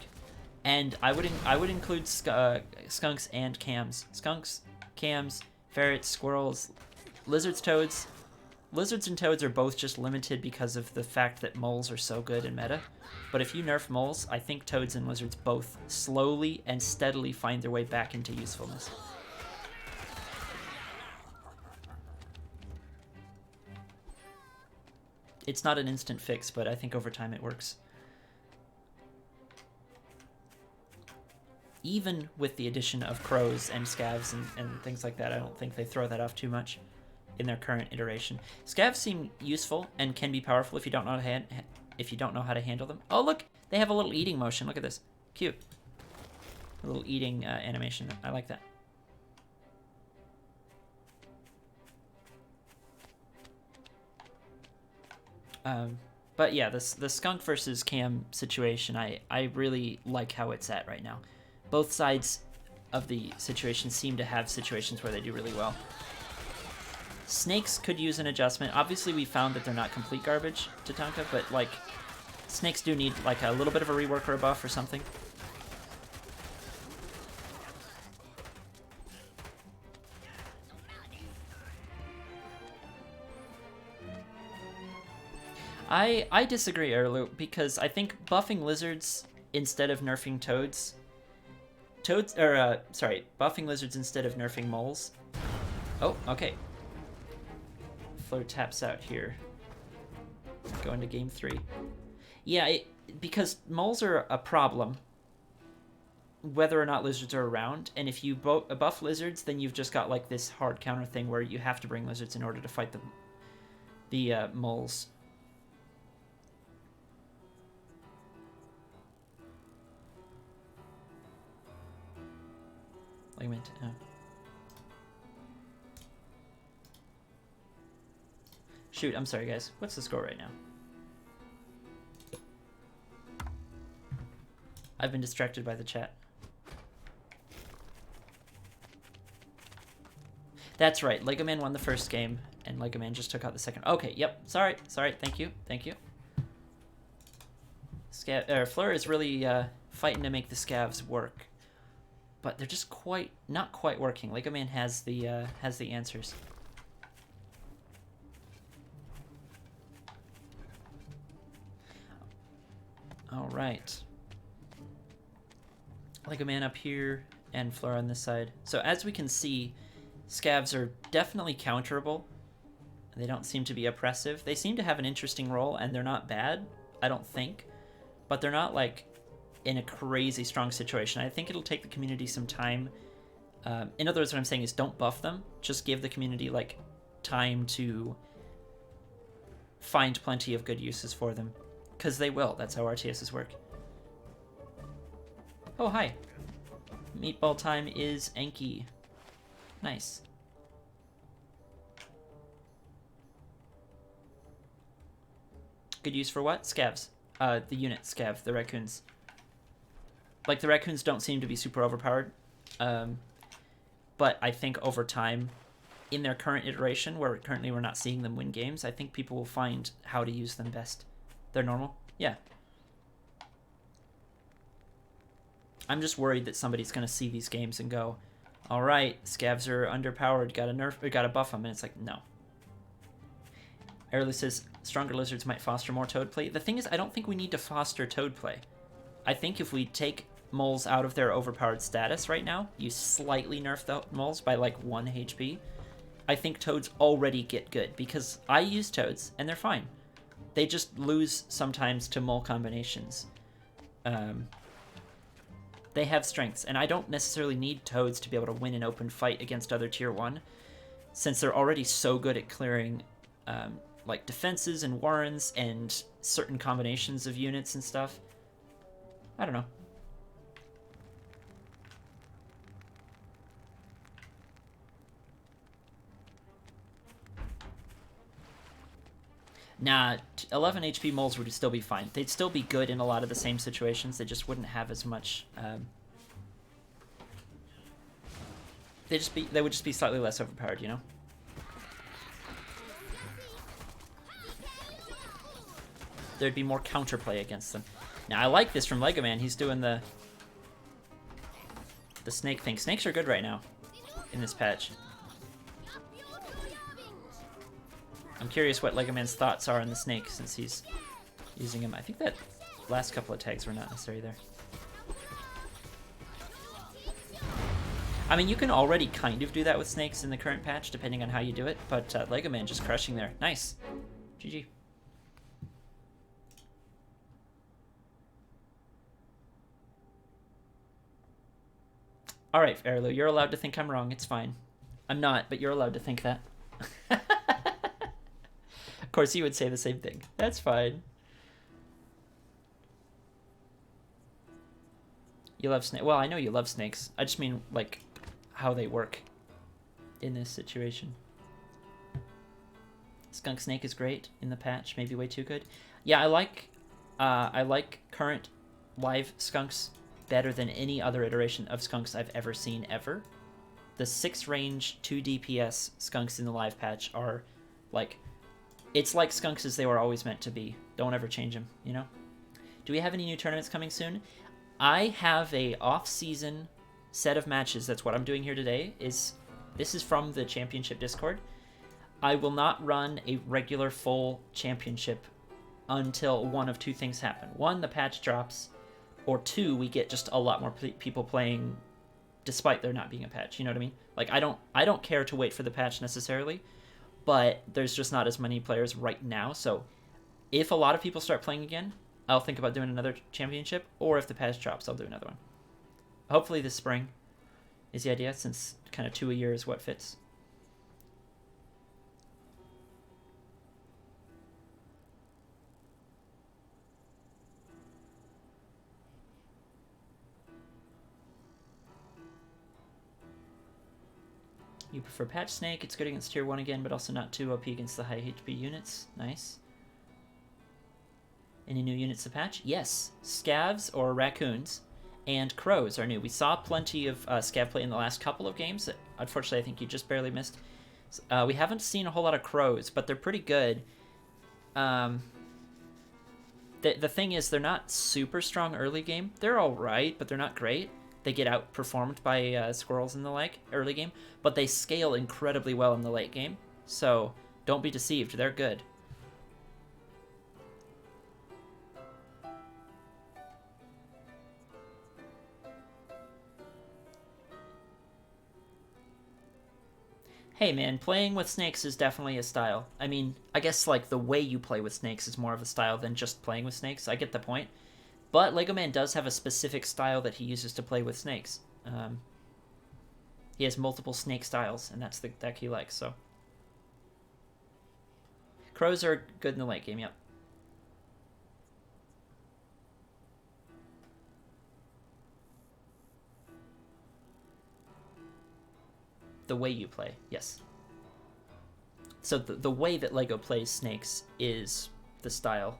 And I would include skunks and cams. Skunks, cams, ferrets, squirrels, lizards, toads. Lizards and toads are both just limited because of the fact that moles are so good in meta. But if you nerf moles, I think toads and lizards both slowly and steadily find their way back into usefulness. It's not an instant fix, but I think over time it works. Even with the addition of crows and scavs and things like that, I don't think they throw that off too much in their current iteration. Scavs seem useful and can be powerful if you don't know how to handle them. Oh, look! They have a little eating motion. Look at this. Cute. A little eating animation. I like that. But yeah, the skunk versus cam situation, I really like how it's at right now. Both sides of the situation seem to have situations where they do really well. Snakes could use an adjustment. Obviously, we found that they're not complete garbage, Tatanka, but, like, snakes do need, like, a little bit of a rework or a buff or something. I disagree, Erlu, because I think buffing lizards instead of nerfing toads... buffing lizards instead of nerfing moles... Oh, okay. Fleur taps out here. Go into game 3. Yeah, because moles are a problem. whether or not lizards are around. And if you buff lizards, then you've just got like this hard counter thing where you have to bring lizards in order to fight the moles. Legomann. Oh. Shoot, I'm sorry, guys. What's the score right now? I've been distracted by the chat. That's right. Legomann won the first game, and Legomann just took out the second. Okay, yep. Sorry. Thank you. Fleur is really fighting to make the scavs work, but they're just not quite working. Legomann has the answers. All right. Legomann up here and Fleur on this side. So as we can see, scavs are definitely counterable. They don't seem to be oppressive. They seem to have an interesting role, and they're not bad, I don't think. But they're not, like, in a crazy strong situation. I think it'll take the community some time. In other words, what I'm saying is don't buff them. Just give the community, like, time to find plenty of good uses for them. Because they will. That's how RTSs work. Oh, hi. Meatball time is Anki. Nice. Good use for what? Scavs. The unit Scav, the raccoons. Like, the raccoons don't seem to be super overpowered. But I think over time, in their current iteration, where currently we're not seeing them win games, I think people will find how to use them best. They're normal? Yeah. I'm just worried that somebody's going to see these games and go, all right, scavs are underpowered, gotta buff them, and it's like, no. FleurDeLys says, stronger lizards might foster more toad play. The thing is, I don't think we need to foster toad play. I think if we take moles out of their overpowered status right now, you slightly nerf the moles by like 1 HP, I think toads already get good, because I use toads, and they're fine. They just lose sometimes to mole combinations. They have strengths, and I don't necessarily need toads to be able to win an open fight against other tier 1, since they're already so good at clearing like defenses and warrens and certain combinations of units and stuff. I don't know. Nah, 11 HP moles would still be fine. They'd still be good in a lot of the same situations. They just wouldn't have as much. They would just be slightly less overpowered, you know. There'd be more counterplay against them. Now I like this from Legomann. He's doing the snake thing. Snakes are good right now in this patch. I'm curious what Legomann's thoughts are on the snake since he's using him. I think that last couple of tags were not necessary there. I mean, you can already kind of do that with snakes in the current patch, depending on how you do it, but Legomann just crushing there. Nice. GG. Alright, Fairlo, you're allowed to think I'm wrong. It's fine. I'm not, but you're allowed to think that. Of course, you would say the same thing. That's fine. You love snakes. Well, I know you love snakes. I just mean, like, how they work in this situation. Skunk Snake is great in the patch. Maybe way too good. Yeah, I like current live skunks better than any other iteration of skunks I've ever seen ever. The 6 range 2 DPS skunks in the live patch are like, it's like skunks as they were always meant to be. Don't ever change them, you know? Do we have any new tournaments coming soon? I have a off-season set of matches. That's what I'm doing here today. This is from the championship Discord. I will not run a regular full championship until one of 2 things happen. 1, the patch drops, or 2, we get just a lot more people playing despite there not being a patch. You know what I mean? Like, I don't care to wait for the patch necessarily, but there's just not as many players right now. So if a lot of people start playing again, I'll think about doing another championship, or if the patch drops, I'll do another one. Hopefully this spring is the idea, since kind of 2 a year is what fits. You prefer Patch Snake. It's good against tier 1 again, but also not too OP against the high HP units. Nice. Any new units to patch? Yes. Scavs, or raccoons, and crows are new. We saw plenty of scav play in the last couple of games. Unfortunately, I think you just barely missed. We haven't seen a whole lot of crows, but they're pretty good. The thing is, they're not super strong early game. They're alright, but they're not great. They get outperformed by squirrels in the like early game, but they scale incredibly well in the late game. So don't be deceived. They're good. Hey man, playing with snakes is definitely a style. I mean, I guess like the way you play with snakes is more of a style than just playing with snakes. I get the point. But Legomann does have a specific style that he uses to play with snakes. He has multiple snake styles, and that's the deck he likes, so. Crows are good in the late game, yep. The way you play, yes. So the way that Lego plays snakes is the style.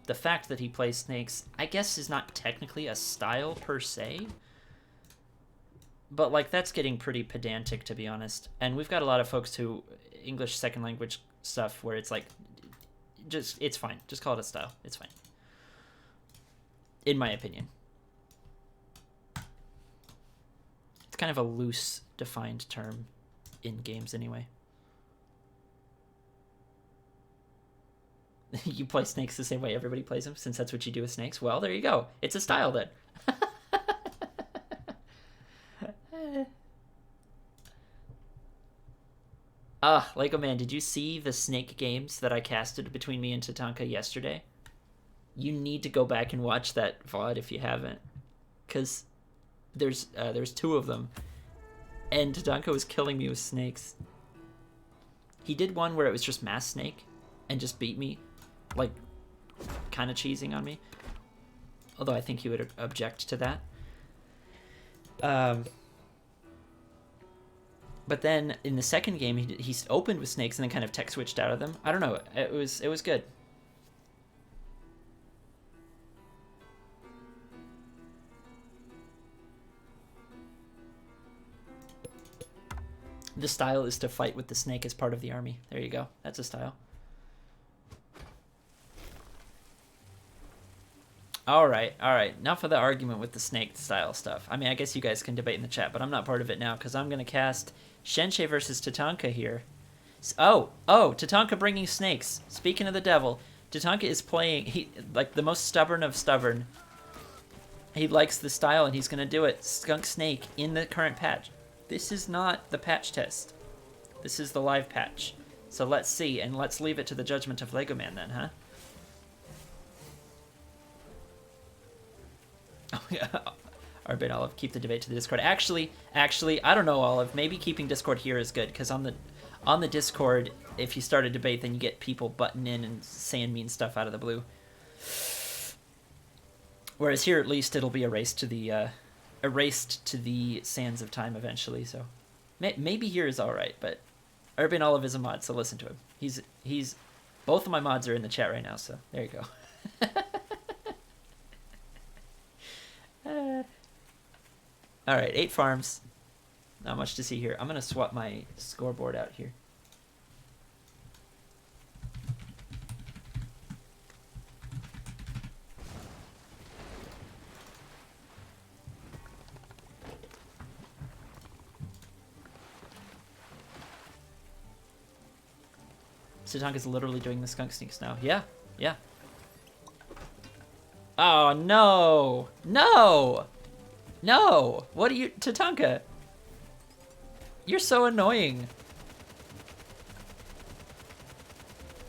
The fact that he plays snakes, I guess, is not technically a style per se. But, like, that's getting pretty pedantic, to be honest. And we've got a lot of folks who, English second language stuff, where it's like, just, it's fine. Just call it a style. It's fine. In my opinion. It's kind of a loose, defined term in games anyway. You play snakes the same way everybody plays them, since that's what you do with snakes. Well, there you go. It's a style then. Legomann, did you see the snake games that I casted between me and Tatanka yesterday? You need to go back and watch that VOD if you haven't. Because there's 2 of them. And Tatanka was killing me with snakes. He did one where it was just mass snake and just beat me. Like, kind of cheesing on me. Although I think he would object to that. But then in the second game, he opened with snakes and then kind of tech switched out of them. I don't know. It was good. The style is to fight with the snake as part of the army. There you go. That's a style. All right. Enough of the argument with the snake style stuff. I mean, I guess you guys can debate in the chat, but I'm not part of it now because I'm going to cast Szenszej versus Tatanka here. Oh, Tatanka bringing snakes. Speaking of the devil, Tatanka is playing, like the most stubborn of stubborn. He likes the style and he's going to do it. Skunk Snake in the current patch. This is not the patch test. This is the live patch. So let's see, and let's leave it to the judgment of Legomann then, huh? Oh, yeah. Arbit Olive, keep the debate to the Discord. Actually, I don't know, Olive. Maybe keeping Discord here is good, because on the Discord, if you start a debate, then you get people butting in and saying mean stuff out of the blue. Whereas here, at least, it'll be erased to the sands of time eventually. So maybe here is all right, but Arbit Olive is a mod, so listen to him. He's both of my mods are in the chat right now, so there you go. All right, 8 farms. Not much to see here. I'm going to swap my scoreboard out here. Tatanka's literally doing the skunk sneaks now. Yeah. Oh, no. No! What are you... Tatanka! You're so annoying.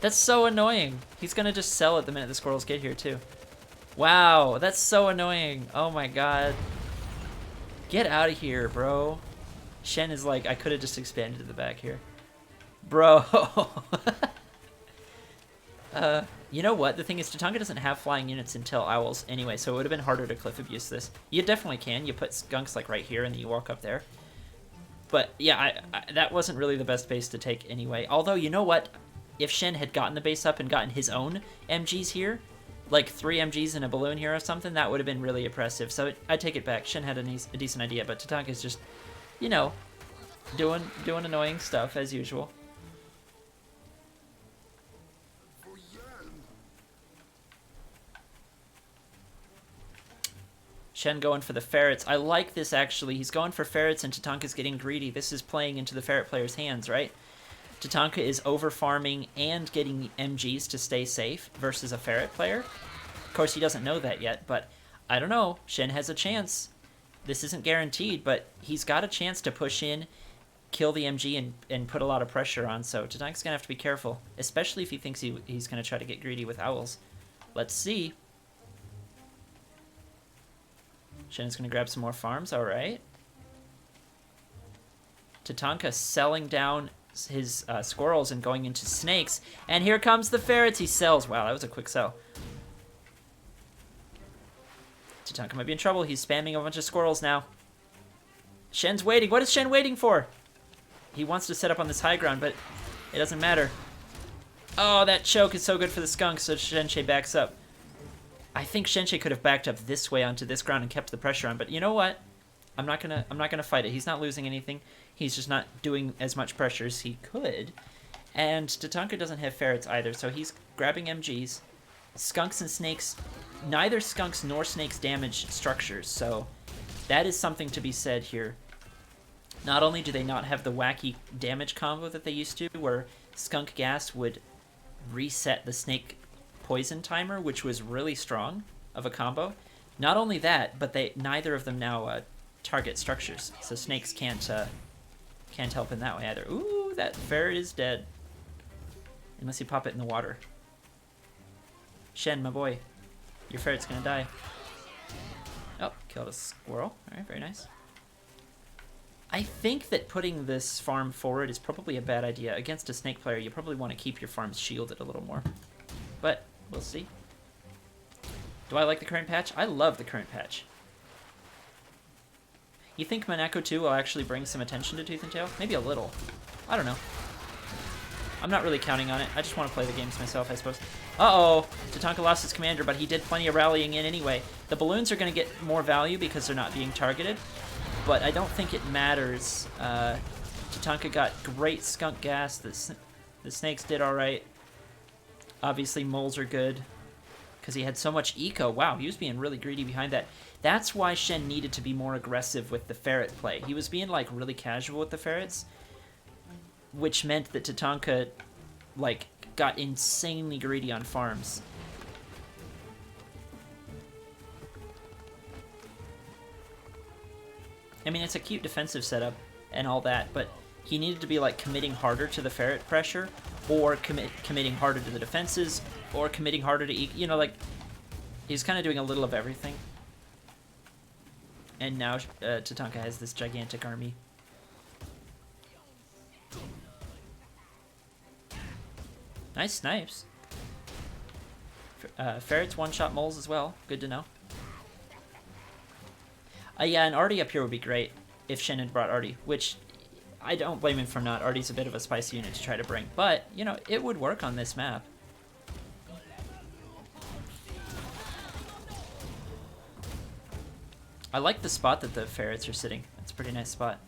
That's so annoying. He's gonna just sell it the minute the squirrels get here, too. Wow, that's so annoying. Oh my god. Get out of here, bro. Shen is like, I could have just expanded to the back here. Bro. You know what? The thing is, Tatanka doesn't have flying units until Owls anyway, so it would have been harder to cliff abuse this. You definitely can. You put Skunks like right here, and then you walk up there. But yeah, that wasn't really the best base to take anyway. Although, you know what? If Shen had gotten the base up and gotten his own MGs here, like 3 MGs and a balloon here or something, that would have been really oppressive. So I take it back. Shen had a decent idea, but Tatanka's just, you know, doing annoying stuff as usual. Shen going for the ferrets. I like this, actually. He's going for ferrets, and Tatanka's getting greedy. This is playing into the ferret player's hands, right? Tatanka is over-farming and getting MGs to stay safe versus a ferret player. Of course, he doesn't know that yet, but I don't know. Shen has a chance. This isn't guaranteed, but he's got a chance to push in, kill the MG, and put a lot of pressure on, so Tatanka's going to have to be careful, especially if he thinks he's going to try to get greedy with Owls. Let's see. Shen's going to grab some more farms, all right. Tatanka selling down his squirrels and going into snakes, and here comes the ferrets. He sells. Wow, that was a quick sell. Tatanka might be in trouble. He's spamming a bunch of squirrels now. Shen's waiting. What is Shen waiting for? He wants to set up on this high ground, but it doesn't matter. Oh, that choke is so good for the skunk, so Szenszej backs up. I think Szenszej could have backed up this way onto this ground and kept the pressure on, but you know what? I'm not gonna fight it. He's not losing anything. He's just not doing as much pressure as he could. And Tatanka doesn't have ferrets either, so he's grabbing MGs. Skunks and snakes, neither skunks nor snakes damage structures, so that is something to be said here. Not only do they not have the wacky damage combo that they used to, where skunk gas would reset the snake poison timer, which was really strong of a combo. Not only that, but neither of them now target structures, so snakes can't help in that way either. Ooh, that ferret is dead. Unless you pop it in the water. Shen, my boy, your ferret's gonna die. Oh, killed a squirrel. All right, very nice. I think that putting this farm forward is probably a bad idea. Against a snake player, you probably want to keep your farms shielded a little more. But we'll see. Do I like the current patch? I love the current patch. You think Monaco 2 will actually bring some attention to Tooth and Tail? Maybe a little. I don't know. I'm not really counting on it. I just want to play the games myself, I suppose. Uh-oh! Tatanka lost his commander, but he did plenty of rallying in anyway. The balloons are going to get more value because they're not being targeted, but I don't think it matters. Tatanka got great skunk gas. The snakes did all right. Obviously, moles are good because he had so much eco. Wow, he was being really greedy behind that. That's why Shen needed to be more aggressive with the ferret play. He was being, like, really casual with the ferrets, which meant that Tatanka, like, got insanely greedy on farms. I mean, it's a cute defensive setup and all that, but he needed to be, like, committing harder to the ferret pressure, or committing harder to the defenses, or committing harder to, you know, like, he's kind of doing a little of everything. And now Tatanka has this gigantic army. Nice snipes. Ferrets one-shot moles as well. Good to know. Yeah, and Artie up here would be great if Shen had brought Artie, which I don't blame him for not. Artie's a bit of a spicy unit to try to bring, but, you know, it would work on this map. I like the spot that the ferrets are sitting. It's a pretty nice spot.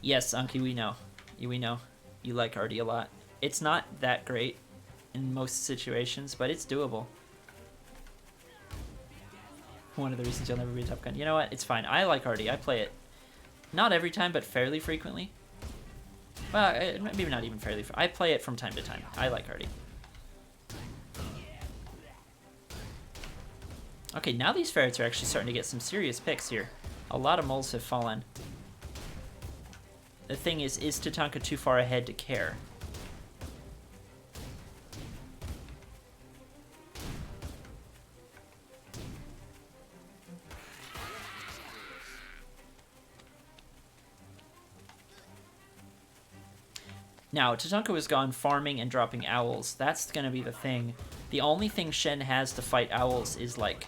Yes, Anki, we know. We know. You like Artie a lot. It's not that great in most situations, but it's doable. One of the reasons you'll never be a Top Gun. You know what? It's fine. I like Artie. I play it. Not every time, but fairly frequently. Well, maybe not even fairly. I play it from time to time. I like Artie. Okay, now these ferrets are actually starting to get some serious picks here. A lot of moles have fallen. The thing is Tatanka too far ahead to care? Now, Tatanka was gone farming and dropping owls. That's going to be the thing. The only thing Shen has to fight owls is, like,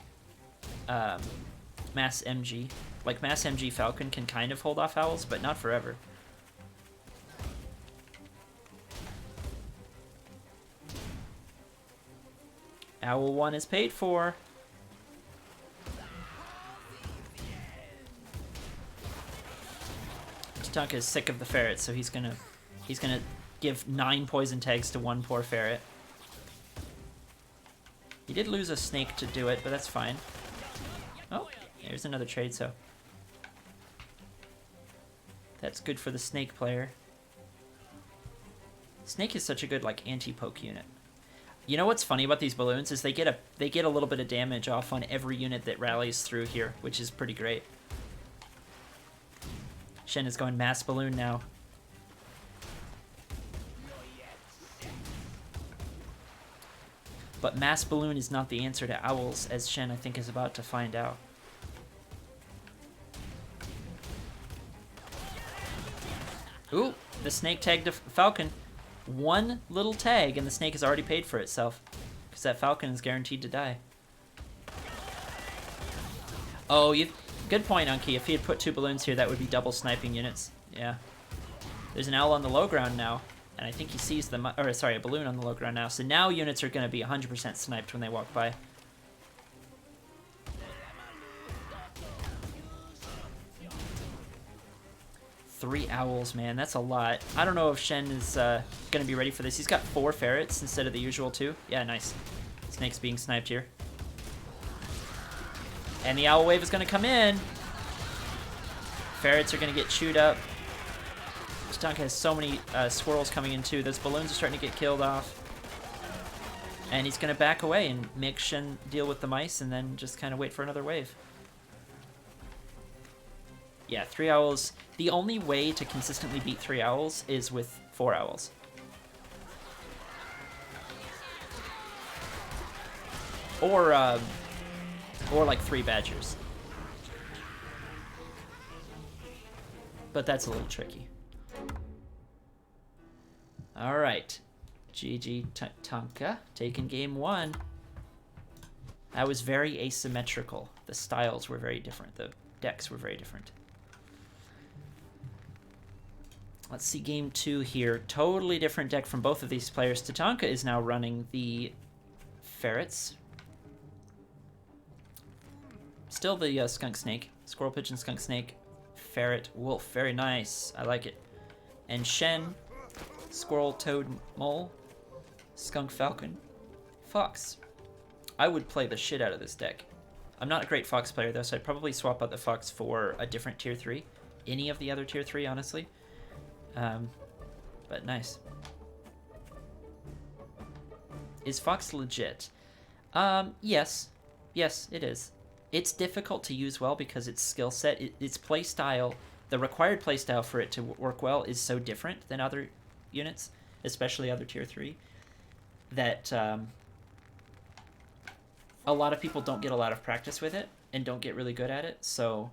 Mass MG. Like, Mass MG Falcon can kind of hold off owls, but not forever. Owl 1 is paid for. Tatanka is sick of the ferrets, so he's gonna give 9 poison tags to 1 poor ferret. He did lose a snake to do it, but that's fine. Oh, there's another trade, so that's good for the snake player. Snake is such a good, like, anti-poke unit. You know what's funny about these balloons is they get a little bit of damage off on every unit that rallies through here, which is pretty great. Shen is going mass balloon now. But mass balloon is not the answer to owls, as Shen, I think, is about to find out. Ooh, the snake tagged a falcon. 1 little tag, and the snake has already paid for itself. Because that falcon is guaranteed to die. Oh, good point, Unky. If he had put 2 balloons here, that would be double sniping units. Yeah. There's an owl on the low ground now. And I think he sees the... Or, sorry, a balloon on the low ground now. So now units are going to be 100% sniped when they walk by. Three owls, man. That's a lot. I don't know if Shen is going to be ready for this. He's got 4 ferrets instead of the usual 2. Yeah, nice. Snake's being sniped here. And the owl wave is going to come in. Ferrets are going to get chewed up. Tatanka has so many squirrels coming in too. Those balloons are starting to get killed off. And he's going to back away and make Shen deal with the mice and then just kind of wait for another wave. Yeah, 3 owls. The only way to consistently beat 3 owls is with 4 owls. Or like 3 badgers. But that's a little tricky. Alright. GG Tatanka, taking game 1. That was very asymmetrical. The styles were very different. The decks were very different. Let's see game 2 here. Totally different deck from both of these players. Tatanka is now running the ferrets. Still the skunk snake. Squirrel, pigeon, skunk snake, ferret, wolf. Very nice. I like it. And Shen, squirrel, toad, mole, skunk, falcon, fox. I would play the shit out of this deck. I'm not a great fox player though, so I'd probably swap out the fox for a different tier 3. Any of the other tier 3, honestly. But nice. Is fox legit? Yes. Yes, it is. It's difficult to use well because its skill set, its play style, the required play style for it to work well is so different than other units, especially other tier 3, that a lot of people don't get a lot of practice with it and don't get really good at it, so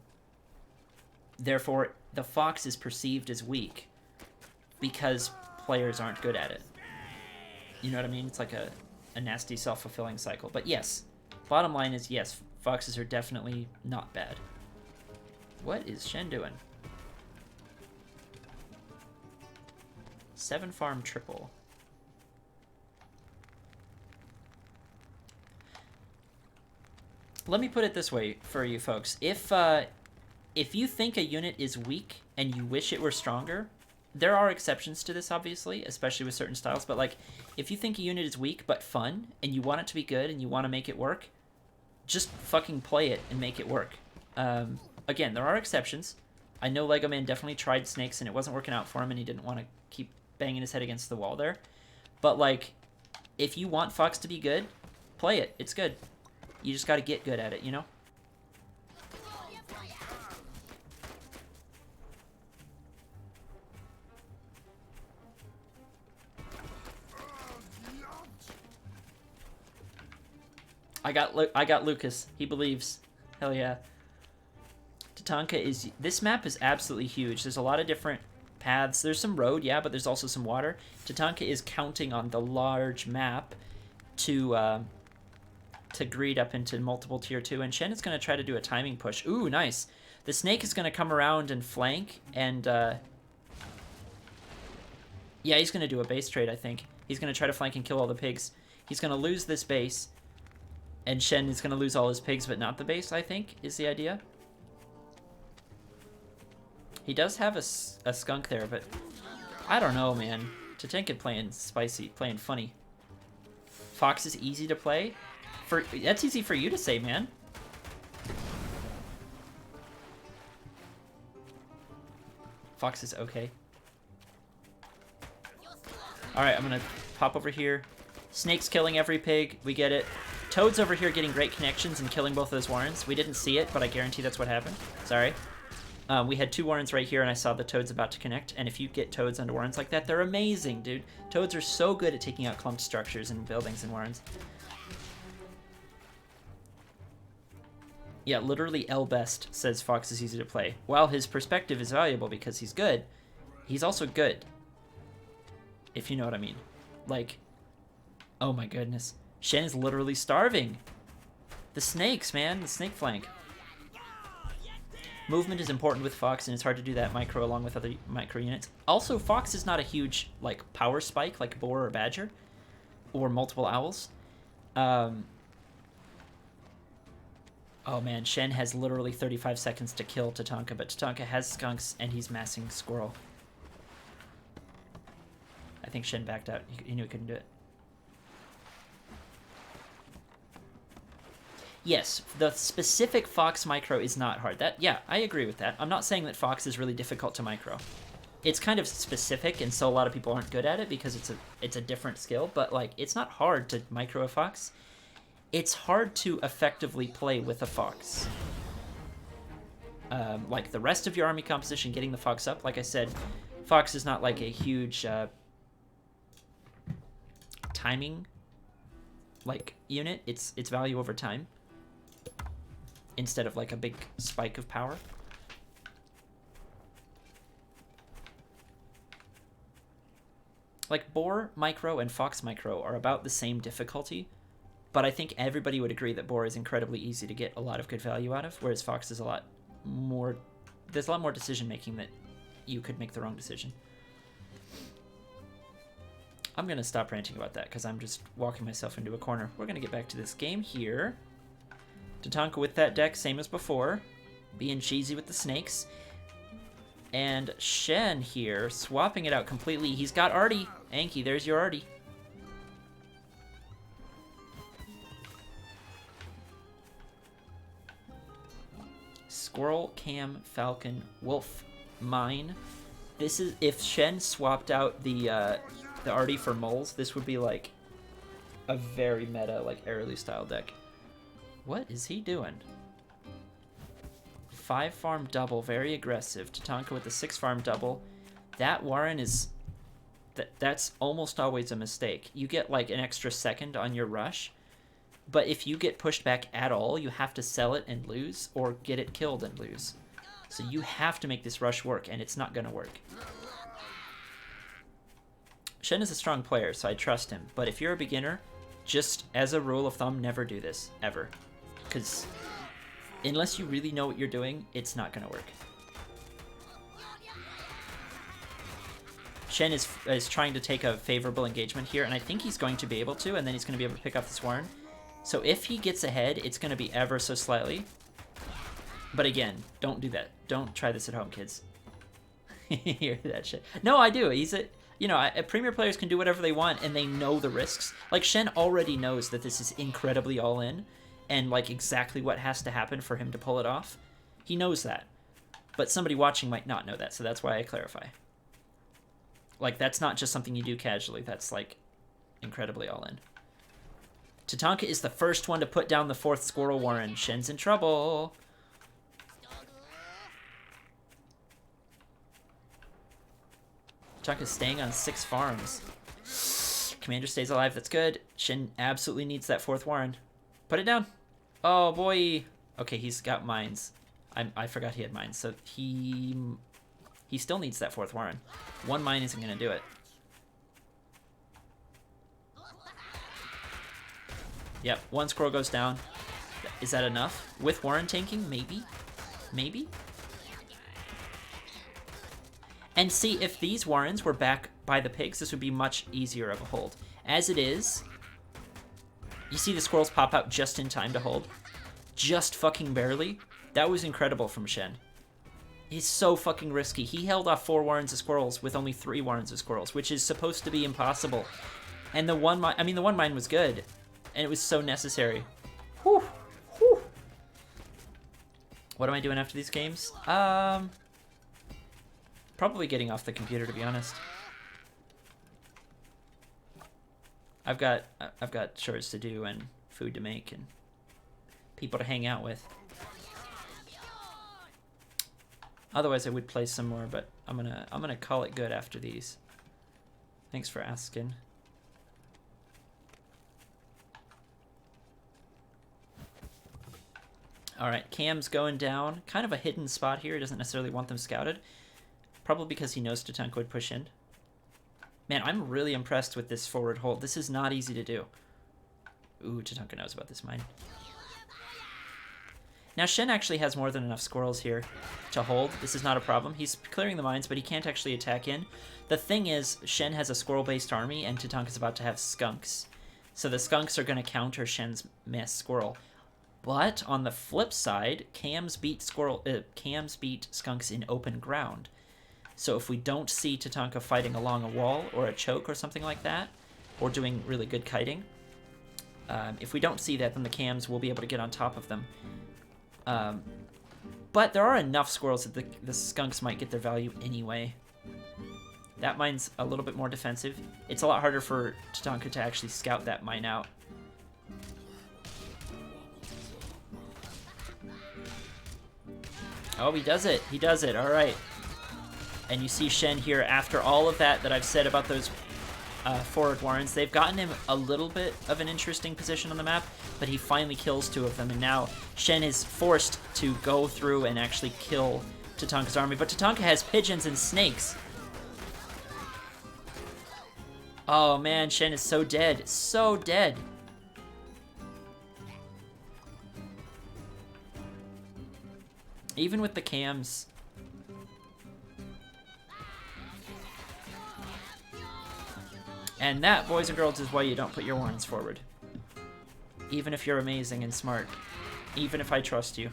therefore the fox is perceived as weak because players aren't good at it. You know what I mean? It's like a nasty self-fulfilling cycle. But yes, bottom line is yes, foxes are definitely not bad. What is Shen doing? 7 farm triple. Let me put it this way for you folks. If you think a unit is weak and you wish it were stronger, there are exceptions to this, obviously, especially with certain styles, but like, if you think a unit is weak but fun, and you want it to be good and you want to make it work, just fucking play it and make it work. Again, there are exceptions. I know Legomann definitely tried snakes and it wasn't working out for him and he didn't want to keep banging his head against the wall there. But like, if you want fox to be good, play it. It's good. You just got to get good at it, you know? I got Lucas. He believes. Hell yeah. Tatanka is... This map is absolutely huge. There's a lot of different paths. There's some road, yeah, but there's also some water. Tatanka is counting on the large map to greed up into multiple tier 2, and Shen is going to try to do a timing push. Ooh, nice. The snake is going to come around and flank, and yeah, he's going to do a base trade, I think. He's going to try to flank and kill all the pigs. He's going to lose this base, and Shen is going to lose all his pigs, but not the base, I think, is the idea. He does have a skunk there, but I don't know, man. Tatanka playing spicy, playing funny. Fox is easy to play. That's easy for you to say, man. Fox is okay. Alright, I'm gonna pop over here. Snake's killing every pig. We get it. Toad's over here getting great connections and killing both of those warrens. We didn't see it, but I guarantee that's what happened. Sorry. We had 2 warrens right here, and I saw the toads about to connect. And if you get toads onto warrens like that, they're amazing, dude. Toads are so good at taking out clumped structures and buildings and warrens. Yeah, literally L best says Fox is easy to play. While his perspective is valuable because he's good, he's also good. If you know what I mean. Like, oh my goodness. Shen is literally starving. The snakes, man. The snake flank. Movement is important with Fox, and it's hard to do that micro along with other micro units. Also, Fox is not a huge, like, power spike like Boar or Badger. Or multiple owls. Oh man, Shen has literally 35 seconds to kill Tatanka, but Tatanka has skunks, and he's massing Squirrel. I think Shen backed out. He knew he couldn't do it. Yes, the specific Fox micro is not hard. Yeah, I agree with that. I'm not saying that Fox is really difficult to micro. It's kind of specific, and so a lot of people aren't good at it because it's a different skill, but like it's not hard to micro a Fox. It's hard to effectively play with a Fox. Like the rest of your army composition, getting the Fox up, like I said, Fox is not like a huge timing like unit. It's value over time instead of like a big spike of power. Like Boar micro and Fox micro are about the same difficulty, but I think everybody would agree that Boar is incredibly easy to get a lot of good value out of, whereas Fox is a lot more, there's a lot more decision making that you could make the wrong decision. I'm going to stop ranting about that because I'm just walking myself into a corner. We're going to get back to this game here. Tatanka with that deck, same as before. Being cheesy with the snakes. And Shen here, swapping it out completely. He's got Artie. Anki, there's your Artie. Squirrel, Cam, Falcon, Wolf, Mine. This is, if Shen swapped out the Artie for moles, this would be like a very meta, like Airly style deck. What is he doing? 5 farm double, very aggressive. Tatanka with the 6 farm double. That Warren is, that's almost always a mistake. You get like an extra second on your rush, but if you get pushed back at all, you have to sell it and lose, or get it killed and lose. So you have to make this rush work, and it's not going to work. Shen is a strong player, so I trust him. But if you're a beginner, just as a rule of thumb, never do this, ever. Because unless you really know what you're doing, it's not going to work. Shen is trying to take a favorable engagement here, and I think he's going to be able to, and then he's going to be able to pick off this Warren. So if he gets ahead, it's going to be ever so slightly. But again, don't do that. Don't try this at home, kids. Hear that shit. No, I do. He's a... You know, Premier players can do whatever they want, and they know the risks. Like, Shen already knows that this is incredibly all-in, and, like, exactly what has to happen for him to pull it off. He knows that. But somebody watching might not know that, so that's why I clarify. Like, that's not just something you do casually. That's, like, incredibly all-in. Tatanka is the first one to put down the 4th Squirrel Warren. Shen's in trouble. Tatanka's staying on 6 farms. Commander stays alive. That's good. Shen absolutely needs that 4th Warren. Put it down. Oh, boy. Okay, he's got mines. I forgot he had mines. So he He still needs that 4th Warren. 1 mine isn't going to do it. Yep, 1 squirrel goes down. Is that enough? With Warren tanking? Maybe? Maybe? And see, if these Warrens were back by the pigs, this would be much easier of a hold. As it is, you see the squirrels pop out just in time to hold. Just fucking barely. That was incredible from Shen. He's so fucking risky. He held off 4 Warrens of squirrels with only 3 Warrens of squirrels, which is supposed to be impossible. And the 1 mine, I mean, the 1 mine was good. And it was so necessary. Whew. Whew. What am I doing after these games? Probably getting off the computer, to be honest. I've got chores to do and food to make and people to hang out with. Otherwise, I would play some more, but I'm gonna call it good after these. Thanks for asking. All right, Cam's going down. Kind of a hidden spot here. He doesn't necessarily want them scouted. Probably because he knows Tatanka would push in. Man, I'm really impressed with this forward hold. This is not easy to do. Ooh, Tatanka knows about this mine. Now, Shen actually has more than enough squirrels here to hold. This is not a problem. He's clearing the mines, but he can't actually attack in. The thing is, Shen has a squirrel-based army, and Tatanka's about to have skunks. So the skunks are going to counter Shen's mass squirrel. But on the flip side, Cams beat skunks in open ground. So if we don't see Tatanka fighting along a wall or a choke or something like that, or doing really good kiting, if we don't see that, then the Cams will be able to get on top of them. But there are enough squirrels that the skunks might get their value anyway. That mine's a little bit more defensive. It's a lot harder for Tatanka to actually scout that mine out. Oh, he does it. He does it. All right. And you see Shen here after all of that I've said about those forward Warrens. They've gotten him a little bit of an interesting position on the map, but he finally kills 2 of them. And now Shen is forced to go through and actually kill Tatanka's army. But Tatanka has pigeons and snakes. Oh, man. Shen is so dead. So dead. Even with the Cams. And that, boys and girls, is why you don't put your Warrens forward. Even if you're amazing and smart. Even if I trust you.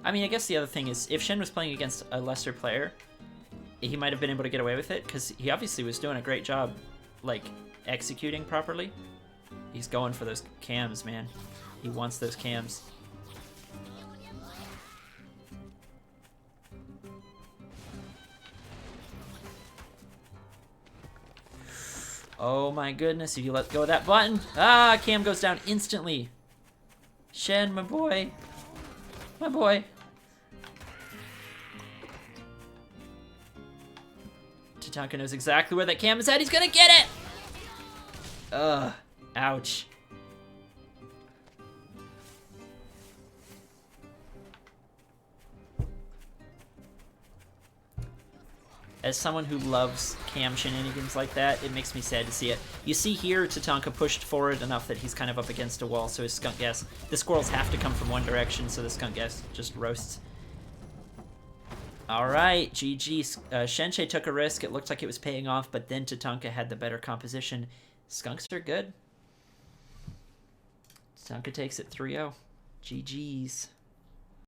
I mean, I guess the other thing is, if Shen was playing against a lesser player, he might have been able to get away with it, because he obviously was doing a great job, like, executing properly. He's going for those Cams, man. He wants those Cams. Oh my goodness, if you let go of that button. Ah, Cam goes down instantly. Shen, my boy. My boy. Tatanka knows exactly where that Cam is at. He's gonna get it! Ugh. Ouch. As someone who loves Cam shenanigans like that, it makes me sad to see it. You see here, Tatanka pushed forward enough that he's kind of up against a wall, so his skunk gas... The squirrels have to come from one direction, so the skunk gas just roasts. Alright, GG. Szenszej took a risk. It looked like it was paying off, but then Tatanka had the better composition. Skunks are good. Tatanka takes it 3-0. GG's.